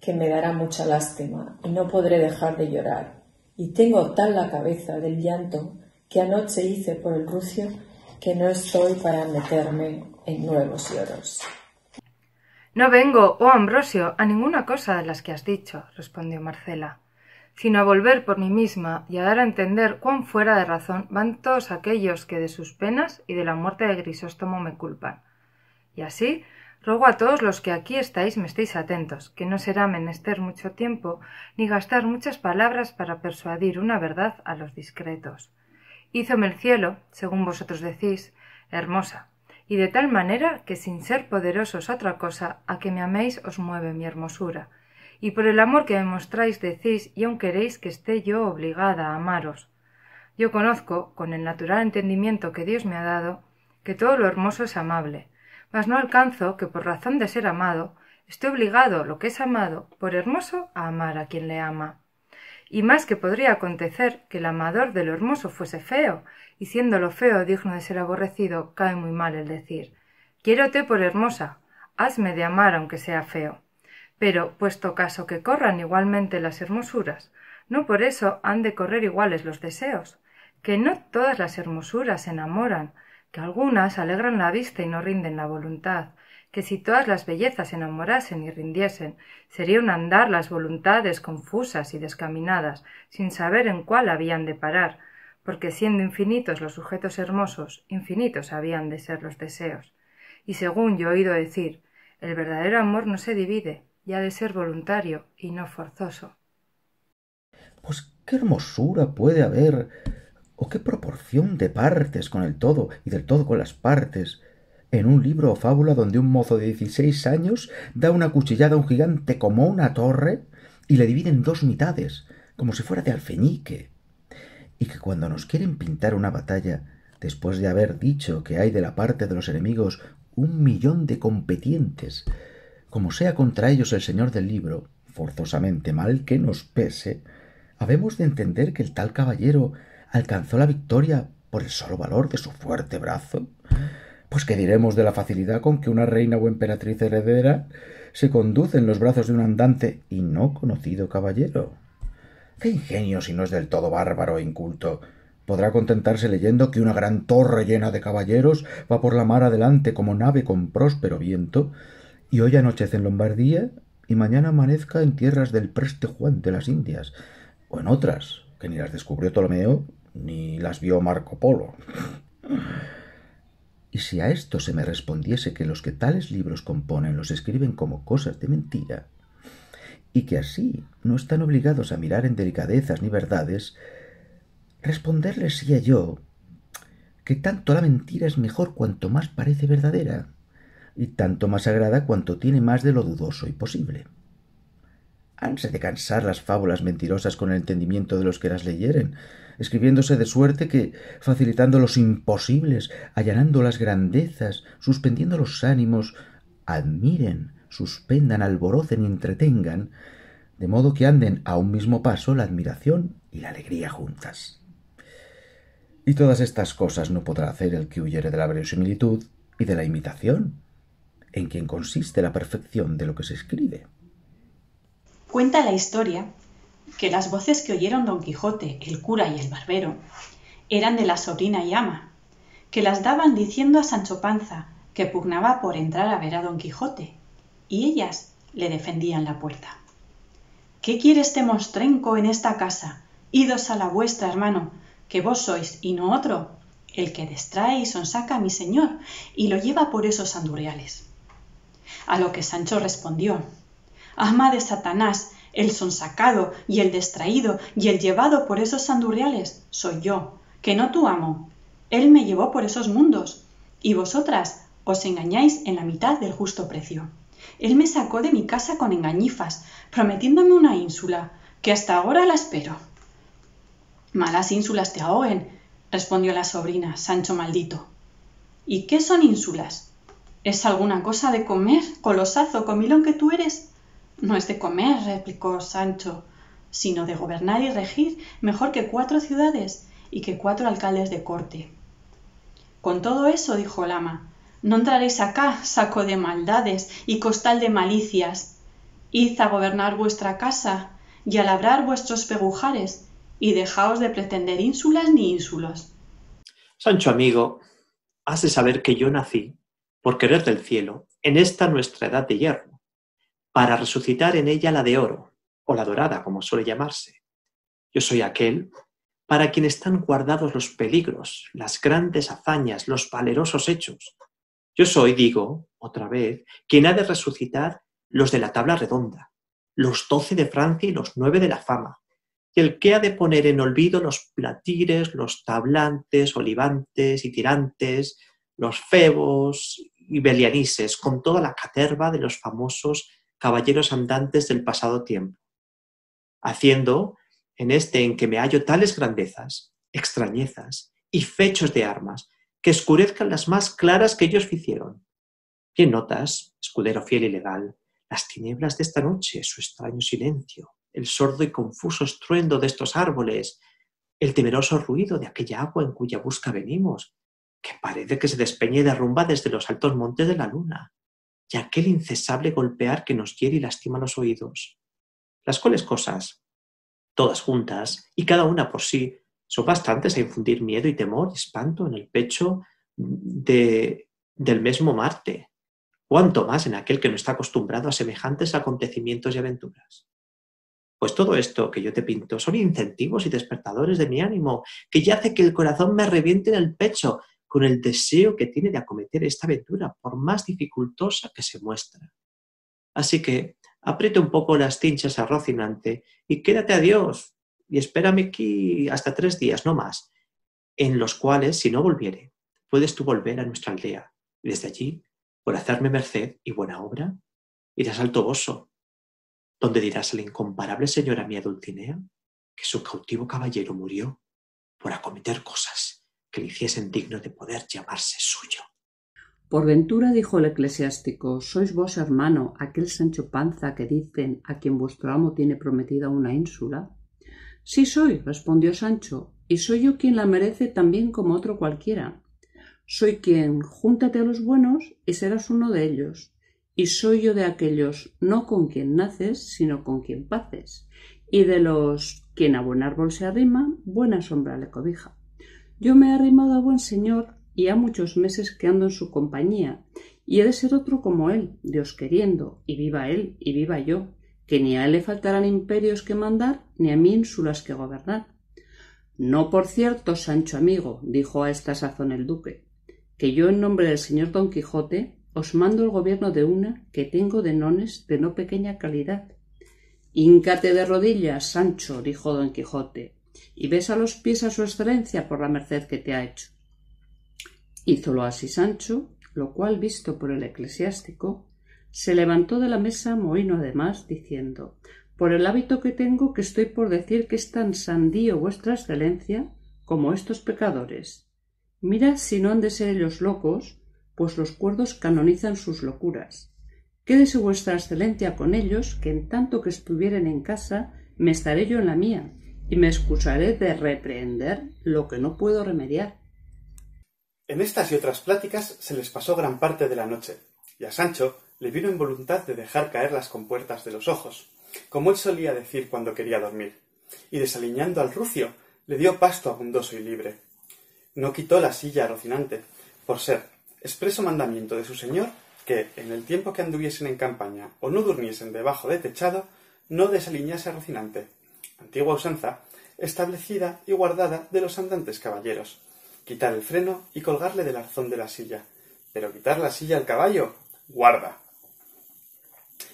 que me dará mucha lástima y no podré dejar de llorar, y tengo tal la cabeza del llanto que anoche hice por el rucio que no estoy para meterme en nuevos lloros. No vengo, oh Ambrosio, a ninguna cosa de las que has dicho, respondió Marcela, sino a volver por mí misma y a dar a entender cuán fuera de razón van todos aquellos que de sus penas y de la muerte de Grisóstomo me culpan. Y así ruego a todos los que aquí estáis me estéis atentos, que no será menester mucho tiempo ni gastar muchas palabras para persuadir una verdad a los discretos. Hízome el cielo, según vosotros decís, hermosa, y de tal manera que sin ser poderosos otra cosa, a que me améis os mueve mi hermosura, y por el amor que me mostráis decís y aun queréis que esté yo obligada a amaros. Yo conozco, con el natural entendimiento que Dios me ha dado, que todo lo hermoso es amable, mas no alcanzo que por razón de ser amado, esté obligado lo que es amado, por hermoso, a amar a quien le ama. Y más que podría acontecer que el amador de lo hermoso fuese feo, y siendo lo feo digno de ser aborrecido, cae muy mal el decir, quiérote por hermosa, hazme de amar aunque sea feo. Pero, puesto caso que corran igualmente las hermosuras, no por eso han de correr iguales los deseos, que no todas las hermosuras enamoran, que algunas alegran la vista y no rinden la voluntad, que si todas las bellezas enamorasen y rindiesen, sería un andar las voluntades confusas y descaminadas, sin saber en cuál habían de parar, porque siendo infinitos los sujetos hermosos, infinitos habían de ser los deseos. Y según yo he oído decir, el verdadero amor no se divide, y ha de ser voluntario y no forzoso. Pues qué hermosura puede haber, o qué proporción de partes con el todo y del todo con las partes, en un libro o fábula donde un mozo de 16 años da una cuchillada a un gigante como una torre y le divide en 2 mitades, como si fuera de alfeñique, y que cuando nos quieren pintar una batalla, después de haber dicho que hay de la parte de los enemigos 1.000.000 de competientes, como sea contra ellos el señor del libro, forzosamente mal que nos pese, habemos de entender que el tal caballero alcanzó la victoria por el solo valor de su fuerte brazo. Pues qué diremos de la facilidad con que una reina o emperatriz heredera se conduce en los brazos de un andante y no conocido caballero. Qué ingenio, si no es del todo bárbaro e inculto, podrá contentarse leyendo que una gran torre llena de caballeros va por la mar adelante como nave con próspero viento, y hoy anochece en Lombardía y mañana amanezca en tierras del preste Juan de las Indias, o en otras, que ni las descubrió Ptolomeo ni las vio Marco Polo. Y si a esto se me respondiese que los que tales libros componen los escriben como cosas de mentira, y que así no están obligados a mirar en delicadezas ni verdades, responderles sí a yo que tanto la mentira es mejor cuanto más parece verdadera, y tanto más agrada cuanto tiene más de lo dudoso y posible. Hanse de cansar las fábulas mentirosas con el entendimiento de los que las leyeren, escribiéndose de suerte que, facilitando los imposibles, allanando las grandezas, suspendiendo los ánimos, admiren, suspendan, alborocen y entretengan, de modo que anden a un mismo paso la admiración y la alegría juntas. Y todas estas cosas no podrá hacer el que huyere de la verosimilitud y de la imitación, en quien consiste la perfección de lo que se escribe. Cuenta la historia que las voces que oyeron Don Quijote, el cura y el barbero eran de la sobrina y ama, que las daban diciendo a Sancho Panza que pugnaba por entrar a ver a Don Quijote, y ellas le defendían la puerta. ¿Qué quiere este mostrenco en esta casa? Idos a la vuestra, hermano, que vos sois y no otro. el que distrae y sonsaca a mi señor y lo lleva por esos andurriales. A lo que Sancho respondió: Ama de Satanás, el sonsacado y el distraído y el llevado por esos andurriales soy yo, que no tu amo. Él me llevó por esos mundos, y vosotras os engañáis en la mitad del justo precio. Él me sacó de mi casa con engañifas, prometiéndome una ínsula, que hasta ahora la espero. Malas ínsulas te ahoguen, respondió la sobrina, Sancho maldito. ¿Y qué son ínsulas? ¿Es alguna cosa de comer, colosazo, comilón que tú eres? No es de comer, replicó Sancho, sino de gobernar y regir mejor que 4 ciudades y que 4 alcaldes de corte. Con todo eso, dijo el ama, no entraréis acá, saco de maldades y costal de malicias. Id a gobernar vuestra casa y a labrar vuestros pegujares, y dejaos de pretender ínsulas ni ínsulos. Sancho amigo, has de saber que yo nací, por querer del cielo, en esta nuestra edad de hierro, para resucitar en ella la de oro, o la dorada, como suele llamarse. Yo soy aquel para quien están guardados los peligros, las grandes hazañas, los valerosos hechos. Yo soy, digo, otra vez, quien ha de resucitar los de la tabla redonda, los 12 de Francia y los 9 de la fama, y el que ha de poner en olvido los platires, los tablantes, olivantes y tirantes, los febos y belianises, con toda la caterva de los famosos caballeros andantes del pasado tiempo, haciendo en este en que me hallo tales grandezas, extrañezas y fechos de armas, que escurezcan las más claras que ellos hicieron. Bien notas, escudero fiel y legal, las tinieblas de esta noche, su extraño silencio, el sordo y confuso estruendo de estos árboles, el temeroso ruido de aquella agua en cuya busca venimos, que parece que se despeña y derrumba desde los altos montes de la luna, y aquel incesable golpear que nos hiere y lastima los oídos. Las cuales cosas, todas juntas, y cada una por sí, son bastantes a infundir miedo y temor y espanto en el pecho del mismo Marte, cuanto más en aquel que no está acostumbrado a semejantes acontecimientos y aventuras. Pues todo esto que yo te pinto son incentivos y despertadores de mi ánimo, que ya hace que el corazón me reviente en el pecho con el deseo que tiene de acometer esta aventura, por más dificultosa que se muestra. Así que aprieta un poco las cinchas a Rocinante y quédate a Dios, y espérame aquí hasta 3 días, no más, en los cuales, si no volviere, puedes tú volver a nuestra aldea, y desde allí, por hacerme merced y buena obra, irás al Toboso, donde dirás a la incomparable señora mía Dulcinea que su cautivo caballero murió por acometer cosas que le hiciesen digno de poder llamarse suyo. Por ventura, dijo el eclesiástico, ¿sois vos, hermano, aquel Sancho Panza que dicen a quien vuestro amo tiene prometida una ínsula? Sí soy, respondió Sancho, y soy yo quien la merece también como otro cualquiera. Soy quien, júntate a los buenos y serás uno de ellos, y soy yo de aquellos no con quien naces, sino con quien paces, y de los quien a buen árbol se arrima, buena sombra le cobija. Yo me he arrimado a buen señor, y ha muchos meses que ando en su compañía, y he de ser otro como él, Dios queriendo, y viva él, y viva yo, que ni a él le faltarán imperios que mandar, ni a mí ínsulas que gobernar. No por cierto, Sancho amigo, dijo a esta sazón el duque, que yo en nombre del señor Don Quijote os mando el gobierno de una que tengo de nones de no pequeña calidad. Híncate de rodillas, Sancho, dijo Don Quijote, y besa los pies a su excelencia por la merced que te ha hecho. Hízolo así Sancho, lo cual, visto por el eclesiástico, se levantó de la mesa mohíno además, diciendo, por el hábito que tengo que estoy por decir que es tan sandío vuestra excelencia como estos pecadores. Mirad si no han de ser ellos locos, pues los cuerdos canonizan sus locuras. Quédese vuestra excelencia con ellos, que en tanto que estuvieren en casa, me estaré yo en la mía, y me excusaré de reprehender lo que no puedo remediar. En estas y otras pláticas se les pasó gran parte de la noche, y a Sancho le vino en voluntad de dejar caer las compuertas de los ojos, como él solía decir cuando quería dormir, y desaliñando al rucio, le dio pasto abundoso y libre. No quitó la silla a Rocinante, por ser expreso mandamiento de su señor que, en el tiempo que anduviesen en campaña o no durmiesen debajo de techado, no desaliñase a Rocinante, antigua usanza establecida y guardada de los andantes caballeros, quitar el freno y colgarle del arzón de la silla. Pero quitar la silla al caballo, ¡guarda!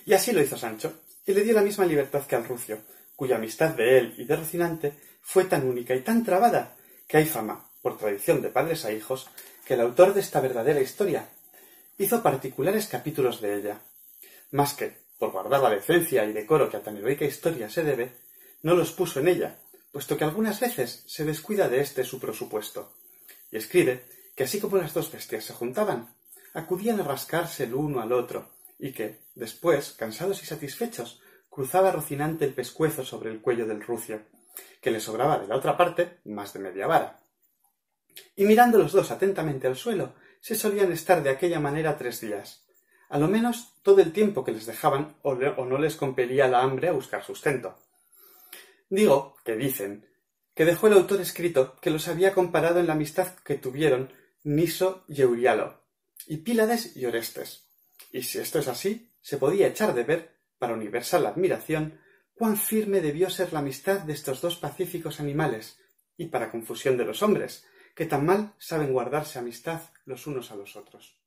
Y así lo hizo Sancho, y le dio la misma libertad que al rucio, cuya amistad de él y de Rocinante fue tan única y tan trabada que hay fama, por tradición de padres a hijos, que el autor de esta verdadera historia hizo particulares capítulos de ella. Más que, por guardar la decencia y decoro que a tan heroica historia se debe, no los puso en ella, puesto que algunas veces se descuida de este su presupuesto. Y escribe que así como las dos bestias se juntaban, acudían a rascarse el uno al otro, y que, después, cansados y satisfechos, cruzaba Rocinante el pescuezo sobre el cuello del rucio, que le sobraba de la otra parte más de media vara. Y mirando los dos atentamente al suelo, se solían estar de aquella manera 3 días, a lo menos todo el tiempo que les dejaban o no les compelía la hambre a buscar sustento. Digo, que dicen, que dejó el autor escrito que los había comparado en la amistad que tuvieron Niso y Eurialo, y Pílades y Orestes. Y si esto es así, se podía echar de ver, para universal admiración, cuán firme debió ser la amistad de estos dos pacíficos animales, y para confusión de los hombres, que tan mal saben guardarse amistad los unos a los otros.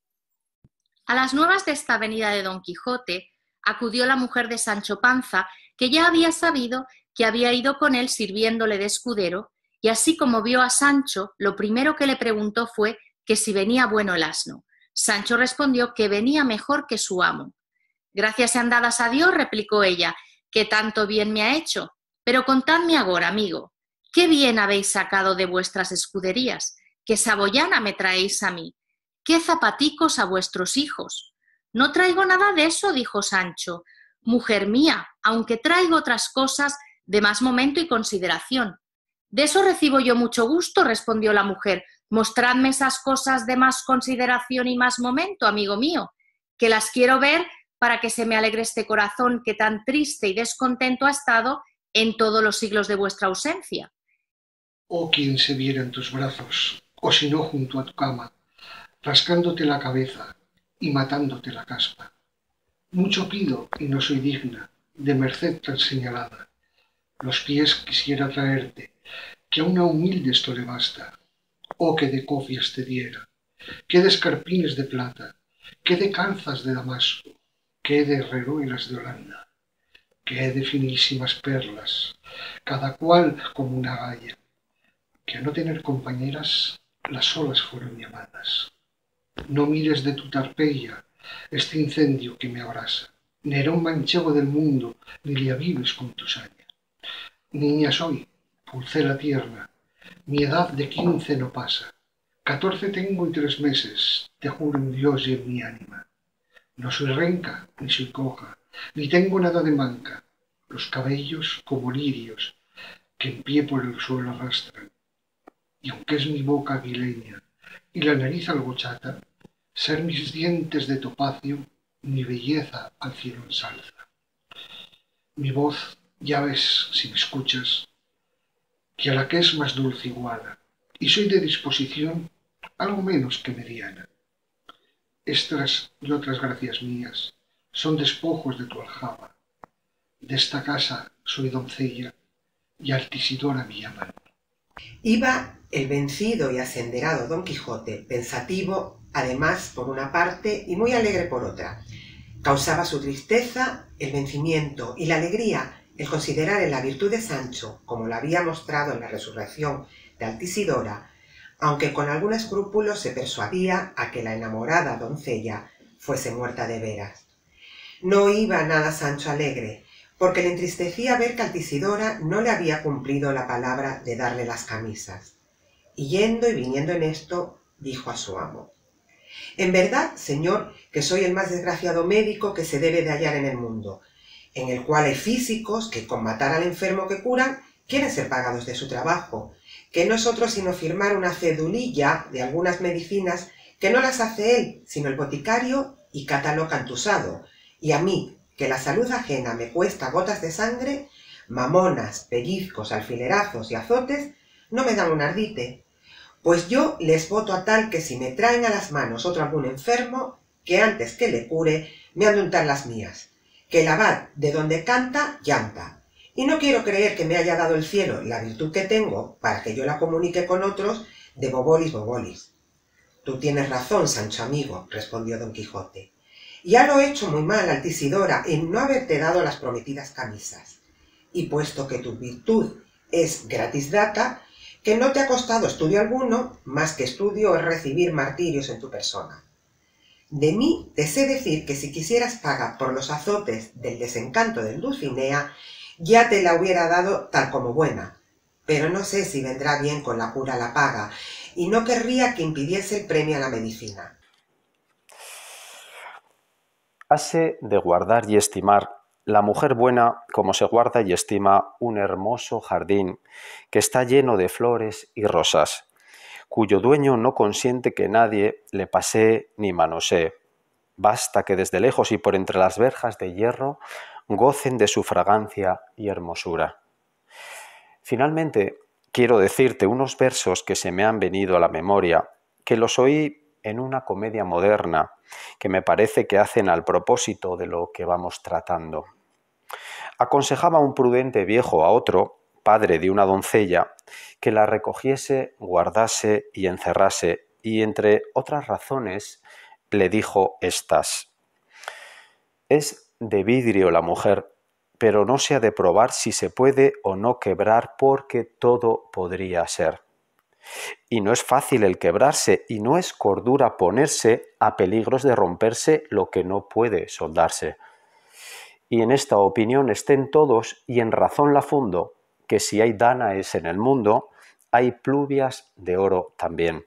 A las nuevas de esta venida de Don Quijote acudió la mujer de Sancho Panza, que ya había sabido que había ido con él sirviéndole de escudero, y así como vio a Sancho, lo primero que le preguntó fue que si venía bueno el asno. Sancho respondió que venía mejor que su amo. Gracias sean dadas a Dios, replicó ella, que tanto bien me ha hecho. Pero contadme agora, amigo, ¿qué bien habéis sacado de vuestras escuderías? ¿Qué saboyana me traéis a mí? ¿Qué zapaticos a vuestros hijos? No traigo nada de eso, dijo Sancho. Mujer mía, aunque traigo otras cosas de más momento y consideración. De eso recibo yo mucho gusto, respondió la mujer. Mostradme esas cosas de más consideración y más momento, amigo mío, que las quiero ver para que se me alegre este corazón que tan triste y descontento ha estado en todos los siglos de vuestra ausencia. Oh, quien se viera en tus brazos, o si no junto a tu cama, rascándote la cabeza y matándote la caspa. Mucho pido y no soy digna de merced tan señalada. Los pies quisiera traerte, que a una humilde esto le basta. Oh, que de cofias te diera, que de escarpines de plata, que de calzas de damasco, que de herreruelas de Holanda, que de finísimas perlas, cada cual como una galla, que a no tener compañeras, las solas fueron llamadas. No mires de tu tarpeya este incendio que me abrasa. Nerón manchego del mundo, ni le avives con tu saña. Niña soy, pulcera tierna, mi edad de 15 no pasa. 14 tengo y 3 meses, te juro en Dios y en mi ánima. No soy renca, ni soy coja, ni tengo nada de manca. Los cabellos como lirios, que en pie por el suelo arrastran. Y aunque es mi boca aguileña y la nariz algo chata, ser mis dientes de topacio, mi belleza al cielo ensalza. Mi voz, ya ves, si me escuchas, que a la que es más dulce iguala, y soy de disposición algo menos que mediana. Estas y otras gracias mías son despojos de tu aljaba. De esta casa soy doncella y Altisidora me llaman. Iba el vencido y asenderado Don Quijote, pensativo, además, por una parte, y muy alegre por otra. Causaba su tristeza el vencimiento y la alegría el considerar en la virtud de Sancho, como lo había mostrado en la resurrección de Altisidora, aunque con algún escrúpulo se persuadía a que la enamorada doncella fuese muerta de veras. No iba nada Sancho alegre, porque le entristecía ver que Altisidora no le había cumplido la palabra de darle las camisas. Y yendo y viniendo en esto, dijo a su amo: «En verdad, señor, que soy el más desgraciado médico que se debe de hallar en el mundo, en el cual hay físicos que con matar al enfermo que curan quieren ser pagados de su trabajo, que no es otro sino firmar una cedulilla de algunas medicinas que no las hace él, sino el boticario y catalo cantusado, y a mí, que la salud ajena me cuesta gotas de sangre, mamonas, pellizcos, alfilerazos y azotes, no me dan un ardite. Pues yo les voto a tal que si me traen a las manos otro algún enfermo, que antes que le cure, me han de untar las mías, que el abad de donde canta, llanta. Y no quiero creer que me haya dado el cielo la virtud que tengo, para que yo la comunique con otros, de bobolis bobolis. Tú tienes razón, Sancho amigo, respondió don Quijote. Ya lo he hecho muy mal, Altisidora, en no haberte dado las prometidas camisas. Y puesto que tu virtud es gratis data, que no te ha costado estudio alguno, más que estudio es recibir martirios en tu persona. De mí te sé decir que si quisieras paga por los azotes del desencanto del Dulcinea, ya te la hubiera dado tal como buena, pero no sé si vendrá bien con la cura la paga, y no querría que impidiese el premio a la medicina. Hase de guardar y estimar la mujer buena como se guarda y estima un hermoso jardín que está lleno de flores y rosas, cuyo dueño no consiente que nadie le pasee ni manosee. Basta que desde lejos y por entre las verjas de hierro gocen de su fragancia y hermosura. Finalmente, quiero decirte unos versos que se me han venido a la memoria, que los oí en una comedia moderna, que me parece que hacen al propósito de lo que vamos tratando. Aconsejaba un prudente viejo a otro, padre de una doncella, que la recogiese, guardase y encerrase, y entre otras razones le dijo estas: es de vidrio la mujer, pero no se ha de probar si se puede o no quebrar, porque todo podría ser. Y no es fácil el quebrarse, y no es cordura ponerse a peligros de romperse lo que no puede soldarse. Y en esta opinión estén todos, y en razón la fundo, que si hay dánaes en el mundo, hay pluvias de oro también.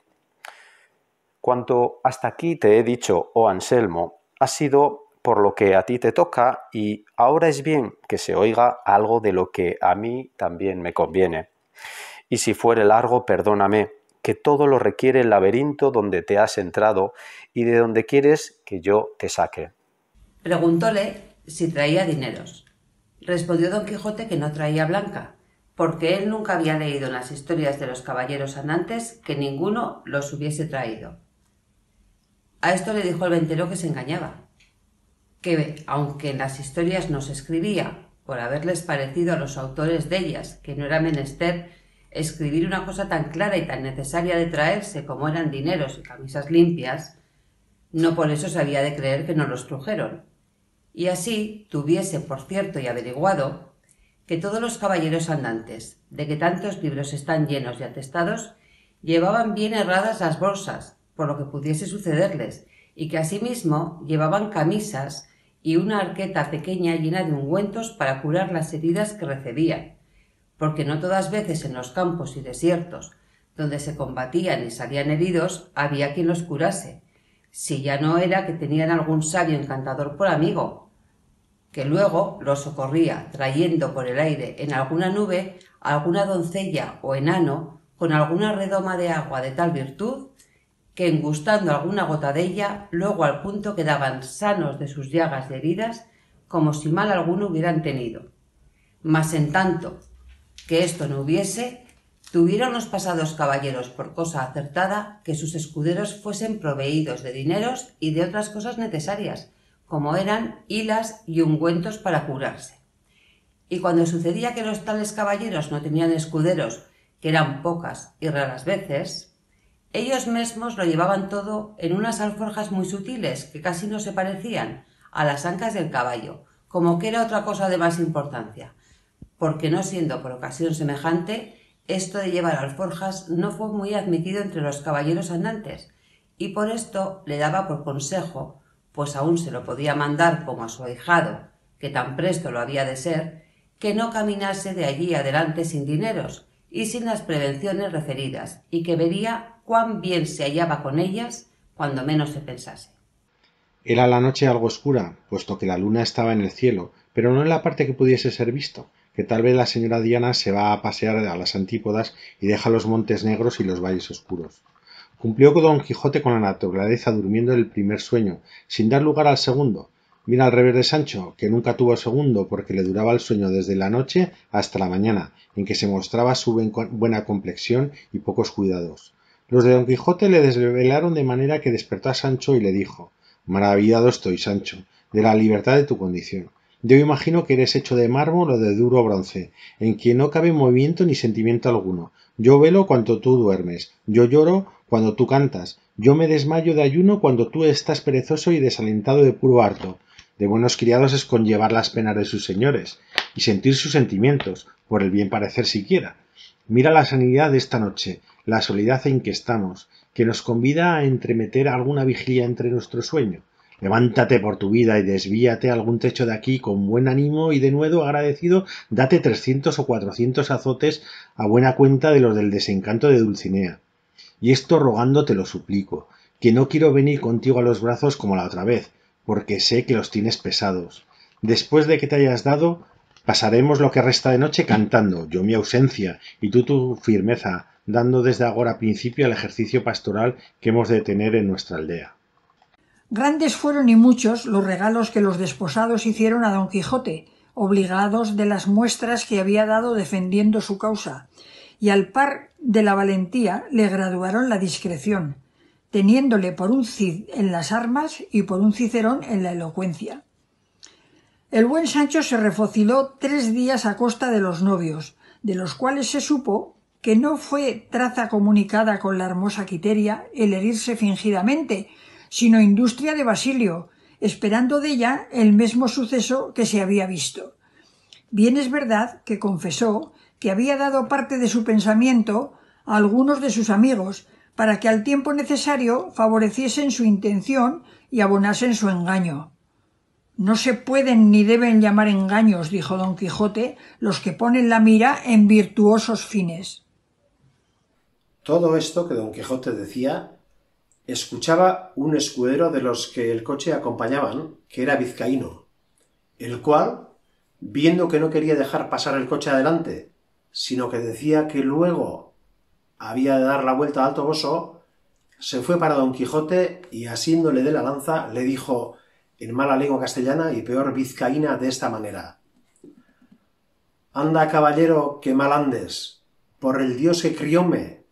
Cuanto hasta aquí te he dicho, oh Anselmo, ha sido por lo que a ti te toca, y ahora es bien que se oiga algo de lo que a mí también me conviene. Y si fuere largo, perdóname, que todo lo requiere el laberinto donde te has entrado y de donde quieres que yo te saque. Preguntóle si traía dineros. Respondió don Quijote que no traía blanca, porque él nunca había leído en las historias de los caballeros andantes que ninguno los hubiese traído. A esto le dijo el ventero que se engañaba, que aunque en las historias no se escribía, por haberles parecido a los autores de ellas que no era menester escribir una cosa tan clara y tan necesaria de traerse como eran dineros y camisas limpias, no por eso se había de creer que no los trujeron, y así tuviese por cierto y averiguado que todos los caballeros andantes, de que tantos libros están llenos y atestados, llevaban bien herradas las bolsas, por lo que pudiese sucederles, y que asimismo llevaban camisas y una arqueta pequeña llena de ungüentos para curar las heridas que recibían, porque no todas veces en los campos y desiertos, donde se combatían y salían heridos, había quien los curase, si ya no era que tenían algún sabio encantador por amigo, que luego los socorría trayendo por el aire en alguna nube alguna doncella o enano con alguna redoma de agua de tal virtud que, engustando alguna gota de ella, luego al punto quedaban sanos de sus llagas y heridas, como si mal alguno hubieran tenido. Mas en tanto que esto no hubiese, tuvieron los pasados caballeros por cosa acertada que sus escuderos fuesen proveídos de dineros y de otras cosas necesarias, como eran hilas y ungüentos para curarse. Y cuando sucedía que los tales caballeros no tenían escuderos, que eran pocas y raras veces, ellos mesmos lo llevaban todo en unas alforjas muy sutiles que casi no se parecían a las ancas del caballo, como que era otra cosa de más importancia, porque no siendo por ocasión semejante, esto de llevar alforjas no fue muy admitido entre los caballeros andantes, y por esto le daba por consejo, pues aún se lo podía mandar como a su ahijado, que tan presto lo había de ser, que no caminase de allí adelante sin dineros y sin las prevenciones referidas, y que vería cuán bien se hallaba con ellas cuando menos se pensase. Era la noche algo oscura, puesto que la luna estaba en el cielo, pero no en la parte que pudiese ser visto, que tal vez la señora Diana se va a pasear a las antípodas y deja los montes negros y los valles oscuros. Cumplió don Quijote con la naturaleza durmiendo el primer sueño, sin dar lugar al segundo. Mira al revés de Sancho, que nunca tuvo segundo, porque le duraba el sueño desde la noche hasta la mañana, en que se mostraba su buena complexión y pocos cuidados. Los de don Quijote le desvelaron de manera que despertó a Sancho y le dijo: maravillado estoy, Sancho, de la libertad de tu condición. Yo imagino que eres hecho de mármol o de duro bronce, en quien no cabe movimiento ni sentimiento alguno. Yo velo cuando tú duermes, yo lloro cuando tú cantas, yo me desmayo de ayuno cuando tú estás perezoso y desalentado de puro harto. De buenos criados es conllevar las penas de sus señores, y sentir sus sentimientos, por el bien parecer siquiera. Mira la sanidad de esta noche, la soledad en que estamos, que nos convida a entremeter alguna vigilia entre nuestro sueño. Levántate por tu vida y desvíate a algún techo de aquí con buen ánimo y de nuevo agradecido date 300 o 400 azotes a buena cuenta de los del desencanto de Dulcinea. Y esto rogando te lo suplico, que no quiero venir contigo a los brazos como la otra vez, porque sé que los tienes pesados. Después de que te hayas dado, pasaremos lo que resta de noche cantando, yo mi ausencia y tú tu firmeza, dando desde agora principio al ejercicio pastoral que hemos de tener en nuestra aldea. Grandes fueron y muchos los regalos que los desposados hicieron a don Quijote, obligados de las muestras que había dado defendiendo su causa, y al par de la valentía le graduaron la discreción, teniéndole por un Cid en las armas y por un Cicerón en la elocuencia. El buen Sancho se refociló 3 días a costa de los novios, de los cuales se supo que no fue traza comunicada con la hermosa Quiteria el herirse fingidamente, sino industria de Basilio, esperando de ella el mismo suceso que se había visto. Bien es verdad que confesó que había dado parte de su pensamiento a algunos de sus amigos, para que al tiempo necesario favoreciesen su intención y abonasen su engaño. No se pueden ni deben llamar engaños, dijo don Quijote, los que ponen la mira en virtuosos fines. Todo esto que don Quijote decía escuchaba un escudero de los que el coche acompañaban, que era vizcaíno, el cual, viendo que no quería dejar pasar el coche adelante, sino que decía que luego había de dar la vuelta al Toboso, se fue para don Quijote y asiéndole de la lanza le dijo en mala lengua castellana y peor vizcaína de esta manera: «Anda, caballero, que mal andes, por el Dios que crióme,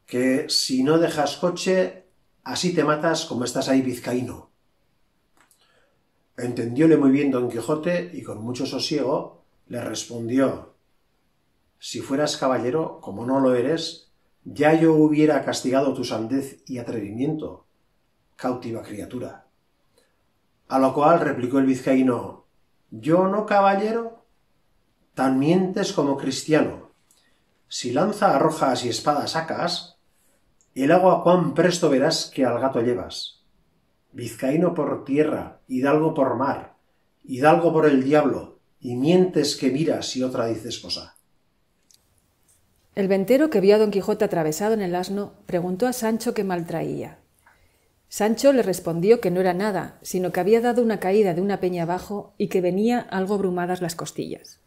que si no dejas coche, así te matas como estás ahí vizcaíno». Entendióle muy bien don Quijote y con mucho sosiego le respondió: «Si fueras caballero, como no lo eres, ya yo hubiera castigado tu sandez y atrevimiento, cautiva criatura». A lo cual replicó el vizcaíno: «¿Yo no, caballero? Tan mientes como cristiano. Si lanza arrojas y espada sacas, el agua cuán presto verás que al gato llevas. Vizcaíno por tierra, hidalgo por mar, hidalgo por el diablo, y mientes que miras y otra dices cosa». El ventero, que vio a don Quijote atravesado en el asno, preguntó a Sancho qué mal traía. Sancho le respondió que no era nada, sino que había dado una caída de una peña abajo y que venía algo brumadas las costillas.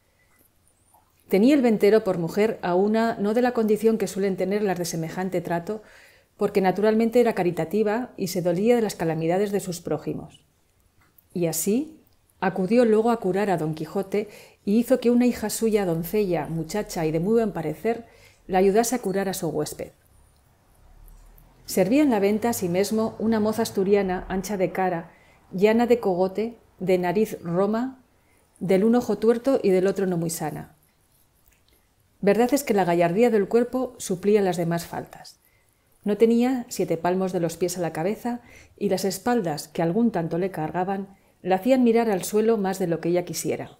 Tenía el ventero por mujer a una no de la condición que suelen tener las de semejante trato, porque naturalmente era caritativa y se dolía de las calamidades de sus prójimos. Y así acudió luego a curar a don Quijote y hizo que una hija suya, doncella, muchacha y de muy buen parecer, la ayudase a curar a su huésped. Servía en la venta asimesmo una moza asturiana ancha de cara, llana de cogote, de nariz roma, del un ojo tuerto y del otro no muy sana. Verdad es que la gallardía del cuerpo suplía las demás faltas. No tenía 7 palmos de los pies a la cabeza y las espaldas, que algún tanto le cargaban, la hacían mirar al suelo más de lo que ella quisiera.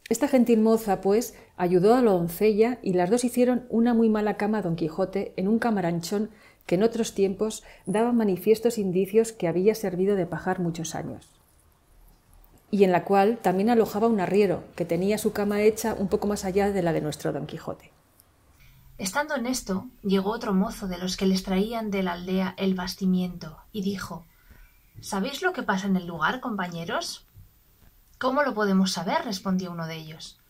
Esta gentil moza, pues, ayudó a la doncella y las dos hicieron una muy mala cama a don Quijote en un camaranchón que en otros tiempos daba manifiestos indicios que había servido de pajar muchos años, y en la cual también alojaba un arriero que tenía su cama hecha un poco más allá de la de nuestro don Quijote. Estando en esto, llegó otro mozo de los que les traían de la aldea el bastimiento, y dijo: «¿Sabéis lo que pasa en el lugar, compañeros?». «¿Cómo lo podemos saber?», respondió uno de ellos.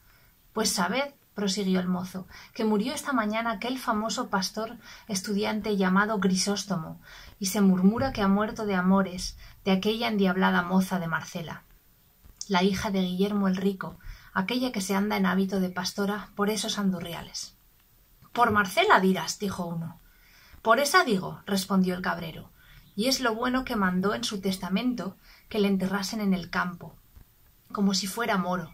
«Pues sabed», prosiguió el mozo, «que murió esta mañana aquel famoso pastor estudiante llamado Grisóstomo, y se murmura que ha muerto de amores de aquella endiablada moza de Marcela, la hija de Guillermo el Rico, aquella que se anda en hábito de pastora por esos andurriales». «Por Marcela dirás», dijo uno. «Por esa digo», respondió el cabrero, «y es lo bueno que mandó en su testamento que le enterrasen en el campo. como si fuera moro,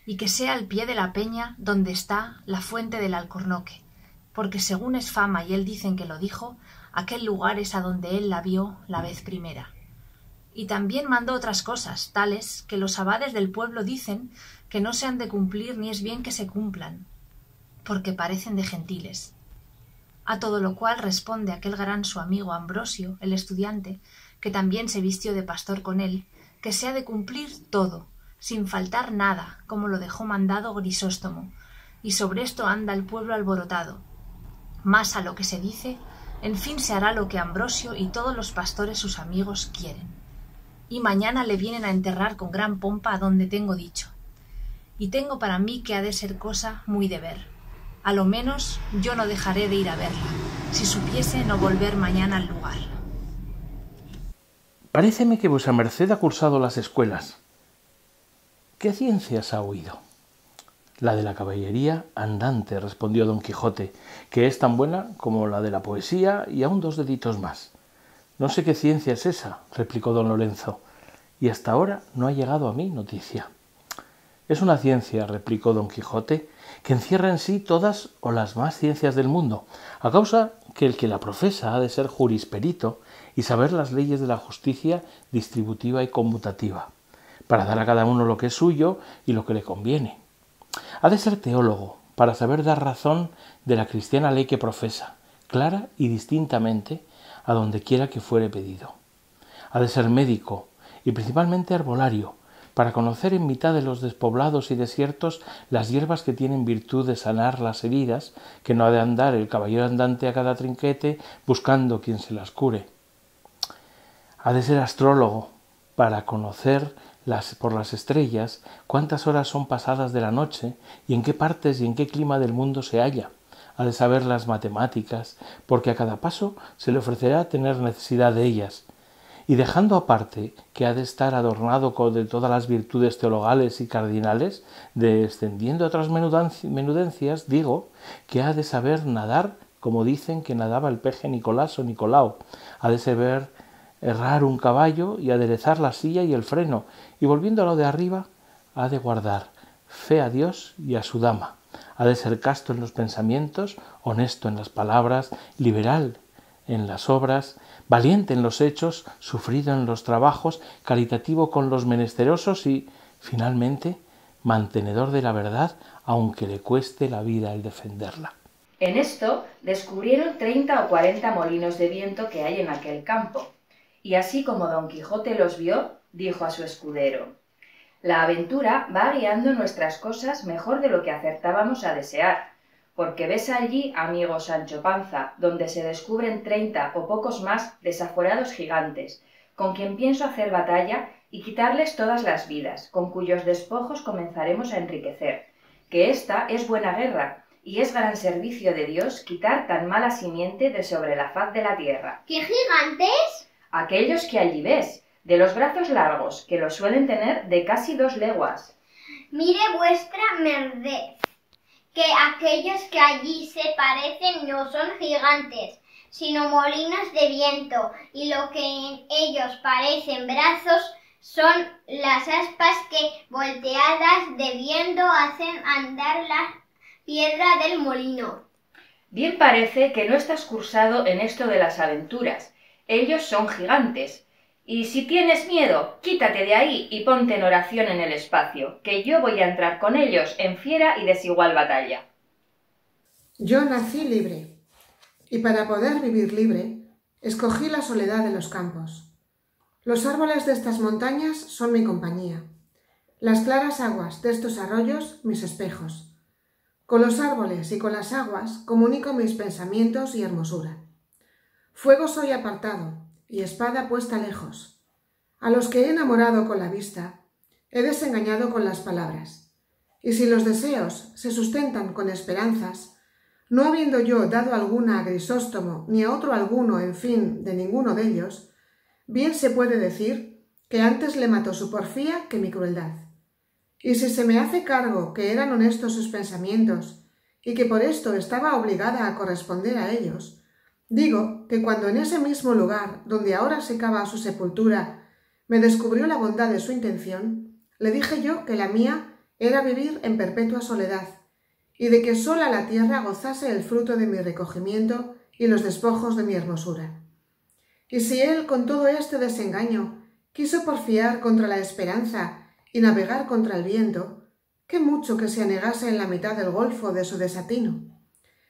y que sea al pie de la peña donde está la fuente del Alcornoque, porque según es fama y él dicen que lo dijo, aquel lugar es a donde él la vio la vez primera. Y también mandó otras cosas, tales que los abades del pueblo dicen que no se han de cumplir ni es bien que se cumplan, porque parecen de gentiles. A todo lo cual responde aquel gran su amigo Ambrosio, el estudiante, que también se vistió de pastor con él, que se ha de cumplir todo, sin faltar nada, como lo dejó mandado Grisóstomo, y sobre esto anda el pueblo alborotado. Más a lo que se dice, en fin se hará lo que Ambrosio y todos los pastores sus amigos quieren. Y mañana le vienen a enterrar con gran pompa a donde tengo dicho. Y tengo para mí que ha de ser cosa muy de ver. A lo menos yo no dejaré de ir a verla, si supiese no volver mañana al lugar. Paréceme que vuesa merced ha cursado las escuelas. ¿Qué ciencias ha oído? La de la caballería andante, respondió don Quijote, que es tan buena como la de la poesía y aún 2 deditos más. No sé qué ciencia es esa, replicó don Lorenzo, y hasta ahora no ha llegado a mí noticia. Es una ciencia, replicó don Quijote, que encierra en sí todas o las más ciencias del mundo, a causa que el que la profesa ha de ser jurisperito y saber las leyes de la justicia distributiva y conmutativa, para dar a cada uno lo que es suyo y lo que le conviene. Ha de ser teólogo, para saber dar razón de la cristiana ley que profesa, clara y distintamente, a donde quiera que fuere pedido. Ha de ser médico, y principalmente herbolario, para conocer en mitad de los despoblados y desiertos las hierbas que tienen virtud de sanar las heridas, que no ha de andar el caballero andante a cada trinquete buscando quien se las cure. Ha de ser astrólogo, para conocer por las estrellas cuántas horas son pasadas de la noche y en qué partes y en qué clima del mundo se halla. Ha de saber las matemáticas, porque a cada paso se le ofrecerá tener necesidad de ellas. Y dejando aparte que ha de estar adornado de todas las virtudes teologales y cardinales, descendiendo a otras menudencias, digo que ha de saber nadar, como dicen que nadaba el peje Nicolás o Nicolao. Ha de saber herrar un caballo y aderezar la silla y el freno, y volviendo a lo de arriba, ha de guardar fe a Dios y a su dama. Ha de ser casto en los pensamientos, honesto en las palabras, liberal en las obras, valiente en los hechos, sufrido en los trabajos, caritativo con los menesterosos y, finalmente, mantenedor de la verdad, aunque le cueste la vida el defenderla. En esto descubrieron 30 o 40 molinos de viento que hay en aquel campo, y así como don Quijote los vio, dijo a su escudero: «La aventura va guiando nuestras cosas mejor de lo que acertábamos a desear, porque ves allí, amigo Sancho Panza, donde se descubren 30 o pocos más desaforados gigantes, con quien pienso hacer batalla y quitarles todas las vidas, con cuyos despojos comenzaremos a enriquecer, que esta es buena guerra, y es gran servicio de Dios quitar tan mala simiente de sobre la faz de la tierra». ¿Qué gigantes? Aquellos que allí ves, de los brazos largos, que los suelen tener de casi 2 leguas. Mire vuestra merced, que aquellos que allí se parecen no son gigantes, sino molinos de viento, y lo que en ellos parecen brazos son las aspas que, volteadas de viento, hacen andar la piedra del molino. Bien parece que no estás cursado en esto de las aventuras. Ellos son gigantes. Y si tienes miedo, quítate de ahí y ponte en oración en el espacio, que yo voy a entrar con ellos en fiera y desigual batalla. Yo nací libre, y para poder vivir libre, escogí la soledad de los campos. Los árboles de estas montañas son mi compañía, las claras aguas de estos arroyos mis espejos. Con los árboles y con las aguas comunico mis pensamientos y hermosura. Fuego soy apartado, y espada puesta lejos. A los que he enamorado con la vista, he desengañado con las palabras. Y si los deseos se sustentan con esperanzas, no habiendo yo dado alguna a Grisóstomo ni a otro alguno, en fin, de ninguno de ellos, bien se puede decir que antes le mató su porfía que mi crueldad. Y si se me hace cargo que eran honestos sus pensamientos y que por esto estaba obligada a corresponder a ellos, digo que cuando en ese mismo lugar donde ahora se cava su sepultura me descubrió la bondad de su intención, Le dije yo que la mía era vivir en perpetua soledad, y de que sola la tierra gozase el fruto de mi recogimiento y los despojos de mi hermosura. Y si él, con todo este desengaño, quiso porfiar contra la esperanza y navegar contra el viento, qué mucho que se anegase en la mitad del golfo de su desatino.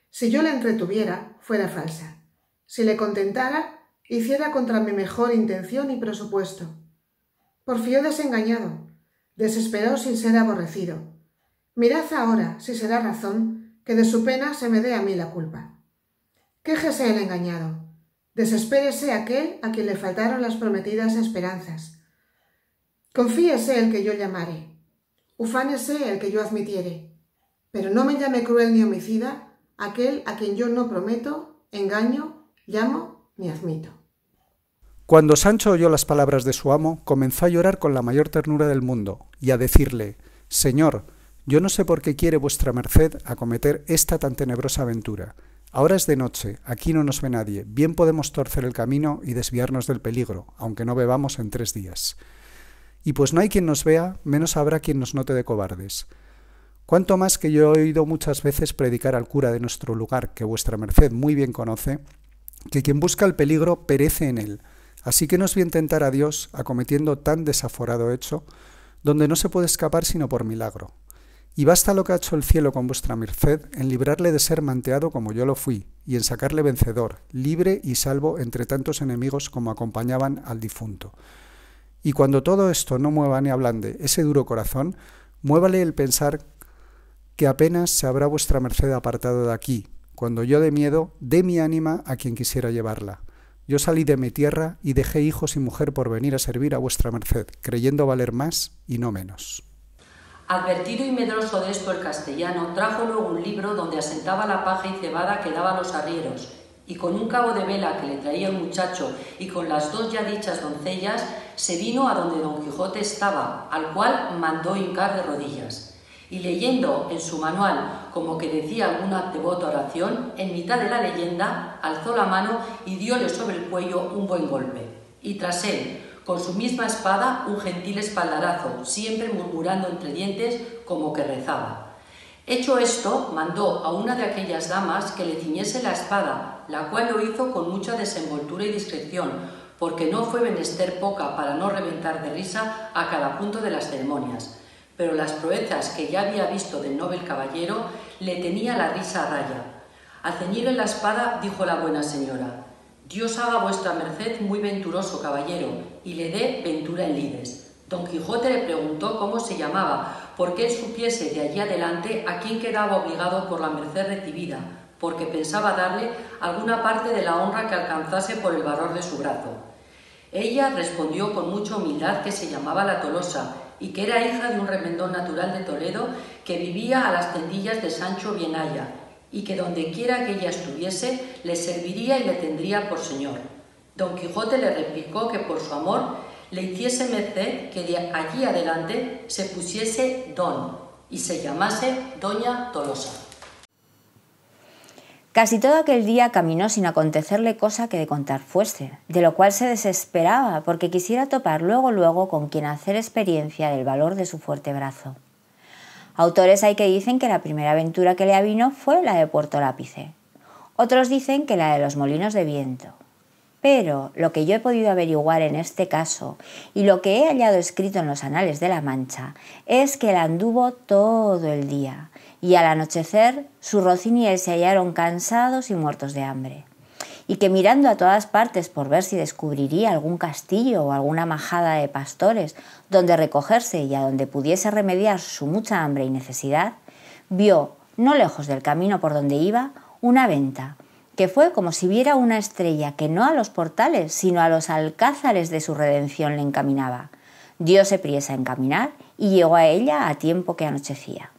Si yo le entretuviera, fuera falsa. Si le contentara, hiciera contra mi mejor intención y presupuesto. Porfió desengañado, desesperó sin ser aborrecido. Mirad ahora, si será razón, que de su pena se me dé a mí la culpa. Quéjese el engañado, desespérese aquel a quien le faltaron las prometidas esperanzas. Confíese el que yo llamare, ufánese el que yo admitiere, pero no me llame cruel ni homicida aquel a quien yo no prometo, engaño, llamo ni admito. Cuando Sancho oyó las palabras de su amo, comenzó a llorar con la mayor ternura del mundo, y a decirle: Señor, yo no sé por qué quiere vuestra merced acometer esta tan tenebrosa aventura. Ahora es de noche, aquí no nos ve nadie, bien podemos torcer el camino y desviarnos del peligro, aunque no bebamos en 3 días. Y pues no hay quien nos vea, menos habrá quien nos note de cobardes. Cuanto más que yo he oído muchas veces predicar al cura de nuestro lugar, que vuestra merced muy bien conoce, que quien busca el peligro perece en él. Así que no es bien tentar a Dios acometiendo tan desaforado hecho, donde no se puede escapar sino por milagro. Y basta lo que ha hecho el cielo con vuestra merced en librarle de ser manteado como yo lo fui, y en sacarle vencedor, libre y salvo entre tantos enemigos como acompañaban al difunto. Y cuando todo esto no mueva ni ablande ese duro corazón, muévale el pensar que apenas se habrá vuestra merced apartado de aquí, cuando yo de miedo dé mi ánima a quien quisiera llevarla. Yo salí de mi tierra y dejé hijos y mujer por venir a servir a vuestra merced, creyendo valer más y no menos. Advertido y medroso de esto el castellano, trajo luego un libro donde asentaba la paja y cebada que daba a los arrieros, y con un cabo de vela que le traía el muchacho y con las 2 ya dichas doncellas, se vino a donde don Quijote estaba, al cual mandó hincar de rodillas. Y leyendo en su manual como que decía alguna devota oración, en mitad de la leyenda alzó la mano y dióle sobre el cuello un buen golpe. Y tras él, con su misma espada, un gentil espaldarazo, siempre murmurando entre dientes como que rezaba. Hecho esto, mandó a una de aquellas damas que le ciñese la espada, la cual lo hizo con mucha desenvoltura y discreción, porque no fue menester poca para no reventar de risa a cada punto de las ceremonias. Pero las proezas que ya había visto del noble caballero le tenía la risa a raya. Al ceñirle la espada, dijo la buena señora: Dios haga vuestra merced muy venturoso caballero, y le dé ventura en lides. Don Quijote le preguntó cómo se llamaba, porque él supiese de allí adelante a quién quedaba obligado por la merced recibida, porque pensaba darle alguna parte de la honra que alcanzase por el valor de su brazo. Ella respondió con mucha humildad que se llamaba la Tolosa, y que era hija de un remendón natural de Toledo que vivía a las tendillas de Sancho Bienaya, y que donde quiera que ella estuviese le serviría y le tendría por señor. Don Quijote le replicó que por su amor le hiciese merced que de allí adelante se pusiese don y se llamase Doña Tolosa. Casi todo aquel día caminó sin acontecerle cosa que de contar fuese, de lo cual se desesperaba porque quisiera topar luego con quien hacer experiencia del valor de su fuerte brazo. Autores hay que dicen que la primera aventura que le avino fue la de Puerto Lápice. Otros dicen que la de los molinos de viento. Pero lo que yo he podido averiguar en este caso y lo que he hallado escrito en los anales de la Mancha es que él anduvo todo el día y al anochecer su rocín y él se hallaron cansados y muertos de hambre, y que mirando a todas partes por ver si descubriría algún castillo o alguna majada de pastores donde recogerse y a donde pudiese remediar su mucha hambre y necesidad, vio, no lejos del camino por donde iba, una venta, que fue como si viera una estrella que no a los portales, sino a los alcázares de su redención le encaminaba. Dióse priesa en caminar y llegó a ella a tiempo que anochecía.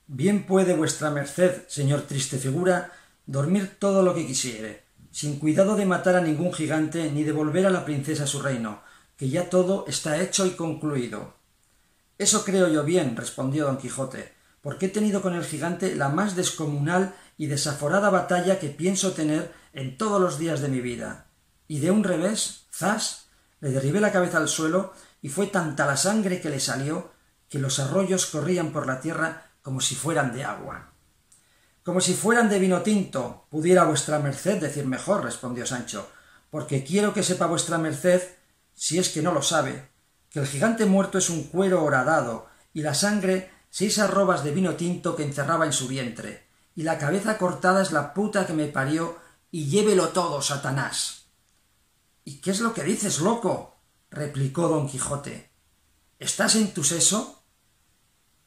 Bien puede vuestra merced, señor triste figura, dormir todo lo que quisiere, sin cuidado de matar a ningún gigante ni de volver a la princesa a su reino, que ya todo está hecho y concluido. Eso creo yo bien, respondió don Quijote, porque he tenido con el gigante la más descomunal y desaforada batalla que pienso tener en todos los días de mi vida, y de un revés, zas, le derribé la cabeza al suelo y fue tanta la sangre que le salió que los arroyos corrían por la tierra como si fueran de agua. Como si fueran de vino tinto, pudiera vuestra merced decir mejor, respondió Sancho, porque quiero que sepa vuestra merced, si es que no lo sabe, que el gigante muerto es un cuero horadado, y la sangre 6 arrobas de vino tinto que encerraba en su vientre, y la cabeza cortada es la puta que me parió, y llévelo todo, Satanás. —¿Y qué es lo que dices, loco? —replicó don Quijote. —¿Estás en tu seso?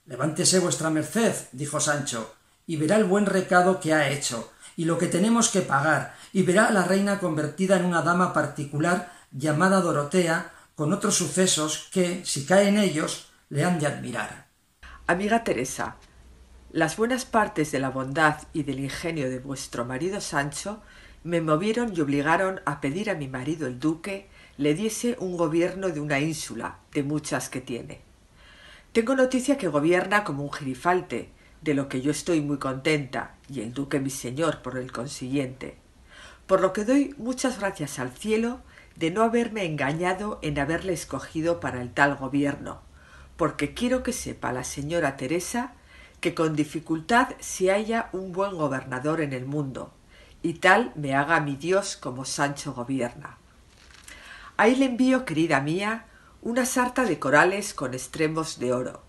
—Levántese vuestra merced —dijo Sancho—, y verá el buen recado que ha hecho, y lo que tenemos que pagar, y verá a la reina convertida en una dama particular llamada Dorotea, con otros sucesos que, si cae en ellos, le han de admirar. Amiga Teresa, las buenas partes de la bondad y del ingenio de vuestro marido Sancho me movieron y obligaron a pedir a mi marido el duque le diese un gobierno de una ínsula, de muchas que tiene. Tengo noticia que gobierna como un girifalte, de lo que yo estoy muy contenta, y el duque mi señor por el consiguiente, por lo que doy muchas gracias al cielo de no haberme engañado en haberle escogido para el tal gobierno, porque quiero que sepa la señora Teresa que con dificultad se halla un buen gobernador en el mundo, y tal me haga mi Dios como Sancho gobierna. Ahí le envío, querida mía, una sarta de corales con extremos de oro.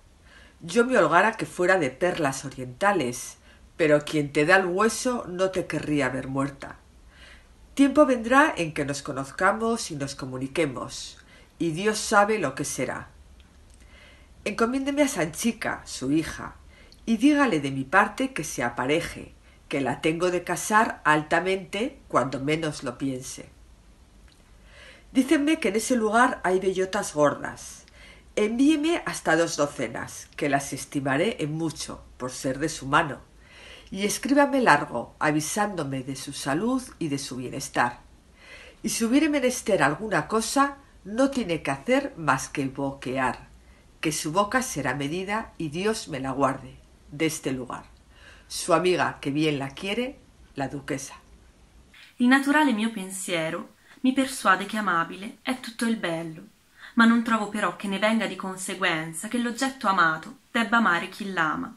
Yo me holgara que fuera de perlas orientales, pero quien te da el hueso no te querría ver muerta. Tiempo vendrá en que nos conozcamos y nos comuniquemos, y Dios sabe lo que será. Encomiéndeme a Sanchica, su hija, y dígale de mi parte que se apareje, que la tengo de casar altamente cuando menos lo piense. Dícenme que en ese lugar hay bellotas gordas. Envíeme hasta 2 docenas, que las estimaré en mucho, por ser de su mano, y escríbame largo, avisándome de su salud y de su bienestar. Y si hubiere menester alguna cosa, no tiene que hacer más que boquear, que su boca será medida y Dios me la guarde, de este lugar. Su amiga, che bien la quiere, la duchessa. Il naturale mio pensiero mi persuade che amabile è tutto il bello, ma non trovo però che ne venga di conseguenza che l'oggetto amato debba amare chi l'ama,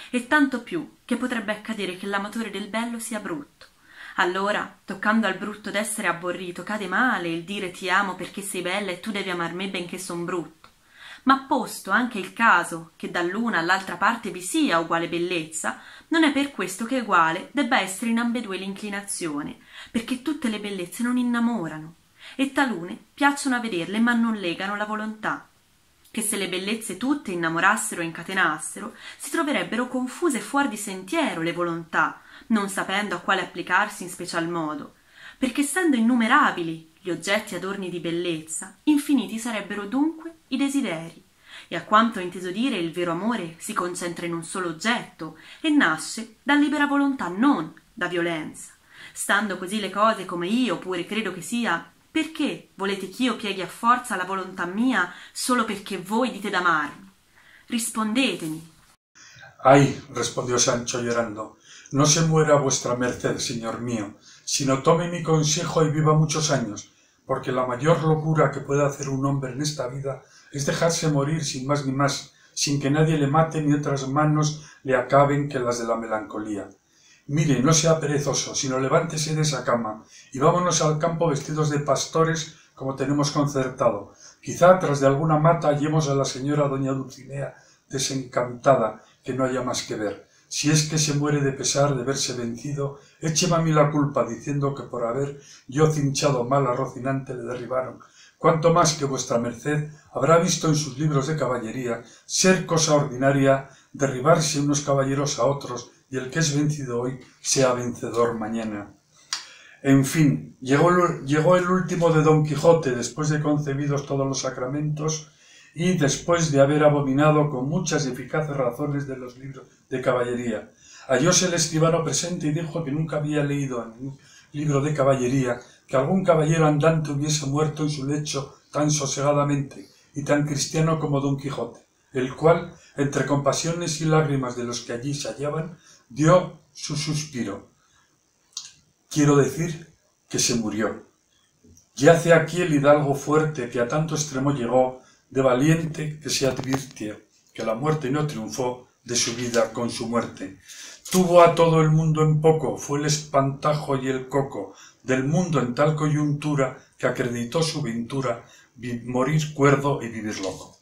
e tanto più che potrebbe accadere che l'amatore del bello sia brutto. Allora, toccando al brutto d'essere abborrito, cade male il dire ti amo perché sei bella e tu devi amar me benché son brutto. Ma posto anche il caso che dall'una all'altra parte vi sia uguale bellezza, non è per questo che uguale debba essere in ambedue l'inclinazione, perché tutte le bellezze non innamorano, e talune piacciono a vederle ma non legano la volontà, che se le bellezze tutte innamorassero e incatenassero, si troverebbero confuse e fuori di sentiero le volontà, non sapendo a quale applicarsi in special modo, perché essendo innumerabili gli oggetti adorni di bellezza, infiniti sarebbero dunque i desideri, e a quanto ho inteso dire il vero amore si concentra in un solo oggetto e nasce da libera volontà, non da violenza. Stando così le cose come io pure credo che sia, perché volete ch'io pieghi a forza la volontà mia solo perché voi dite d'amarmi? Rispondetemi. Ay, respondió Sancho llorando, no se muera vuestra merced, señor mío, sino tome mi consejo y viva muchos años, porque la mayor locura que puede hacer un hombre en esta vida es dejarse morir sin más ni más, sin que nadie le mate ni otras manos le acaben que las de la melancolía. Mire, no sea perezoso, sino levántese de esa cama y vámonos al campo vestidos de pastores como tenemos concertado. Quizá tras de alguna mata hallemos a la señora doña Dulcinea desencantada, que no haya más que ver. Si es que se muere de pesar de verse vencido, écheme a mí la culpa diciendo que por haber yo cinchado mal a Rocinante le derribaron. Cuanto más que vuestra merced habrá visto en sus libros de caballería ser cosa ordinaria derribarse unos caballeros a otros y el que es vencido hoy sea vencedor mañana. En fin, llegó el último de Don Quijote después de concebidos todos los sacramentos y después de haber abominado con muchas y eficaces razones de los libros de caballería. Hallóse el escribano presente y dijo que nunca había leído en ningún libro de caballería que algún caballero andante hubiese muerto en su lecho tan sosegadamente y tan cristiano como Don Quijote, el cual, entre compasiones y lágrimas de los que allí se hallaban, dio su suspiro. Quiero decir que se murió. Yace aquí el hidalgo fuerte que a tanto extremo llegó de valiente que se advirtió que la muerte no triunfó de su vida con su muerte. Tuvo a todo el mundo en poco, fue el espantajo y el coco del mundo en tal coyuntura que acreditó su ventura morir cuerdo y vivir loco.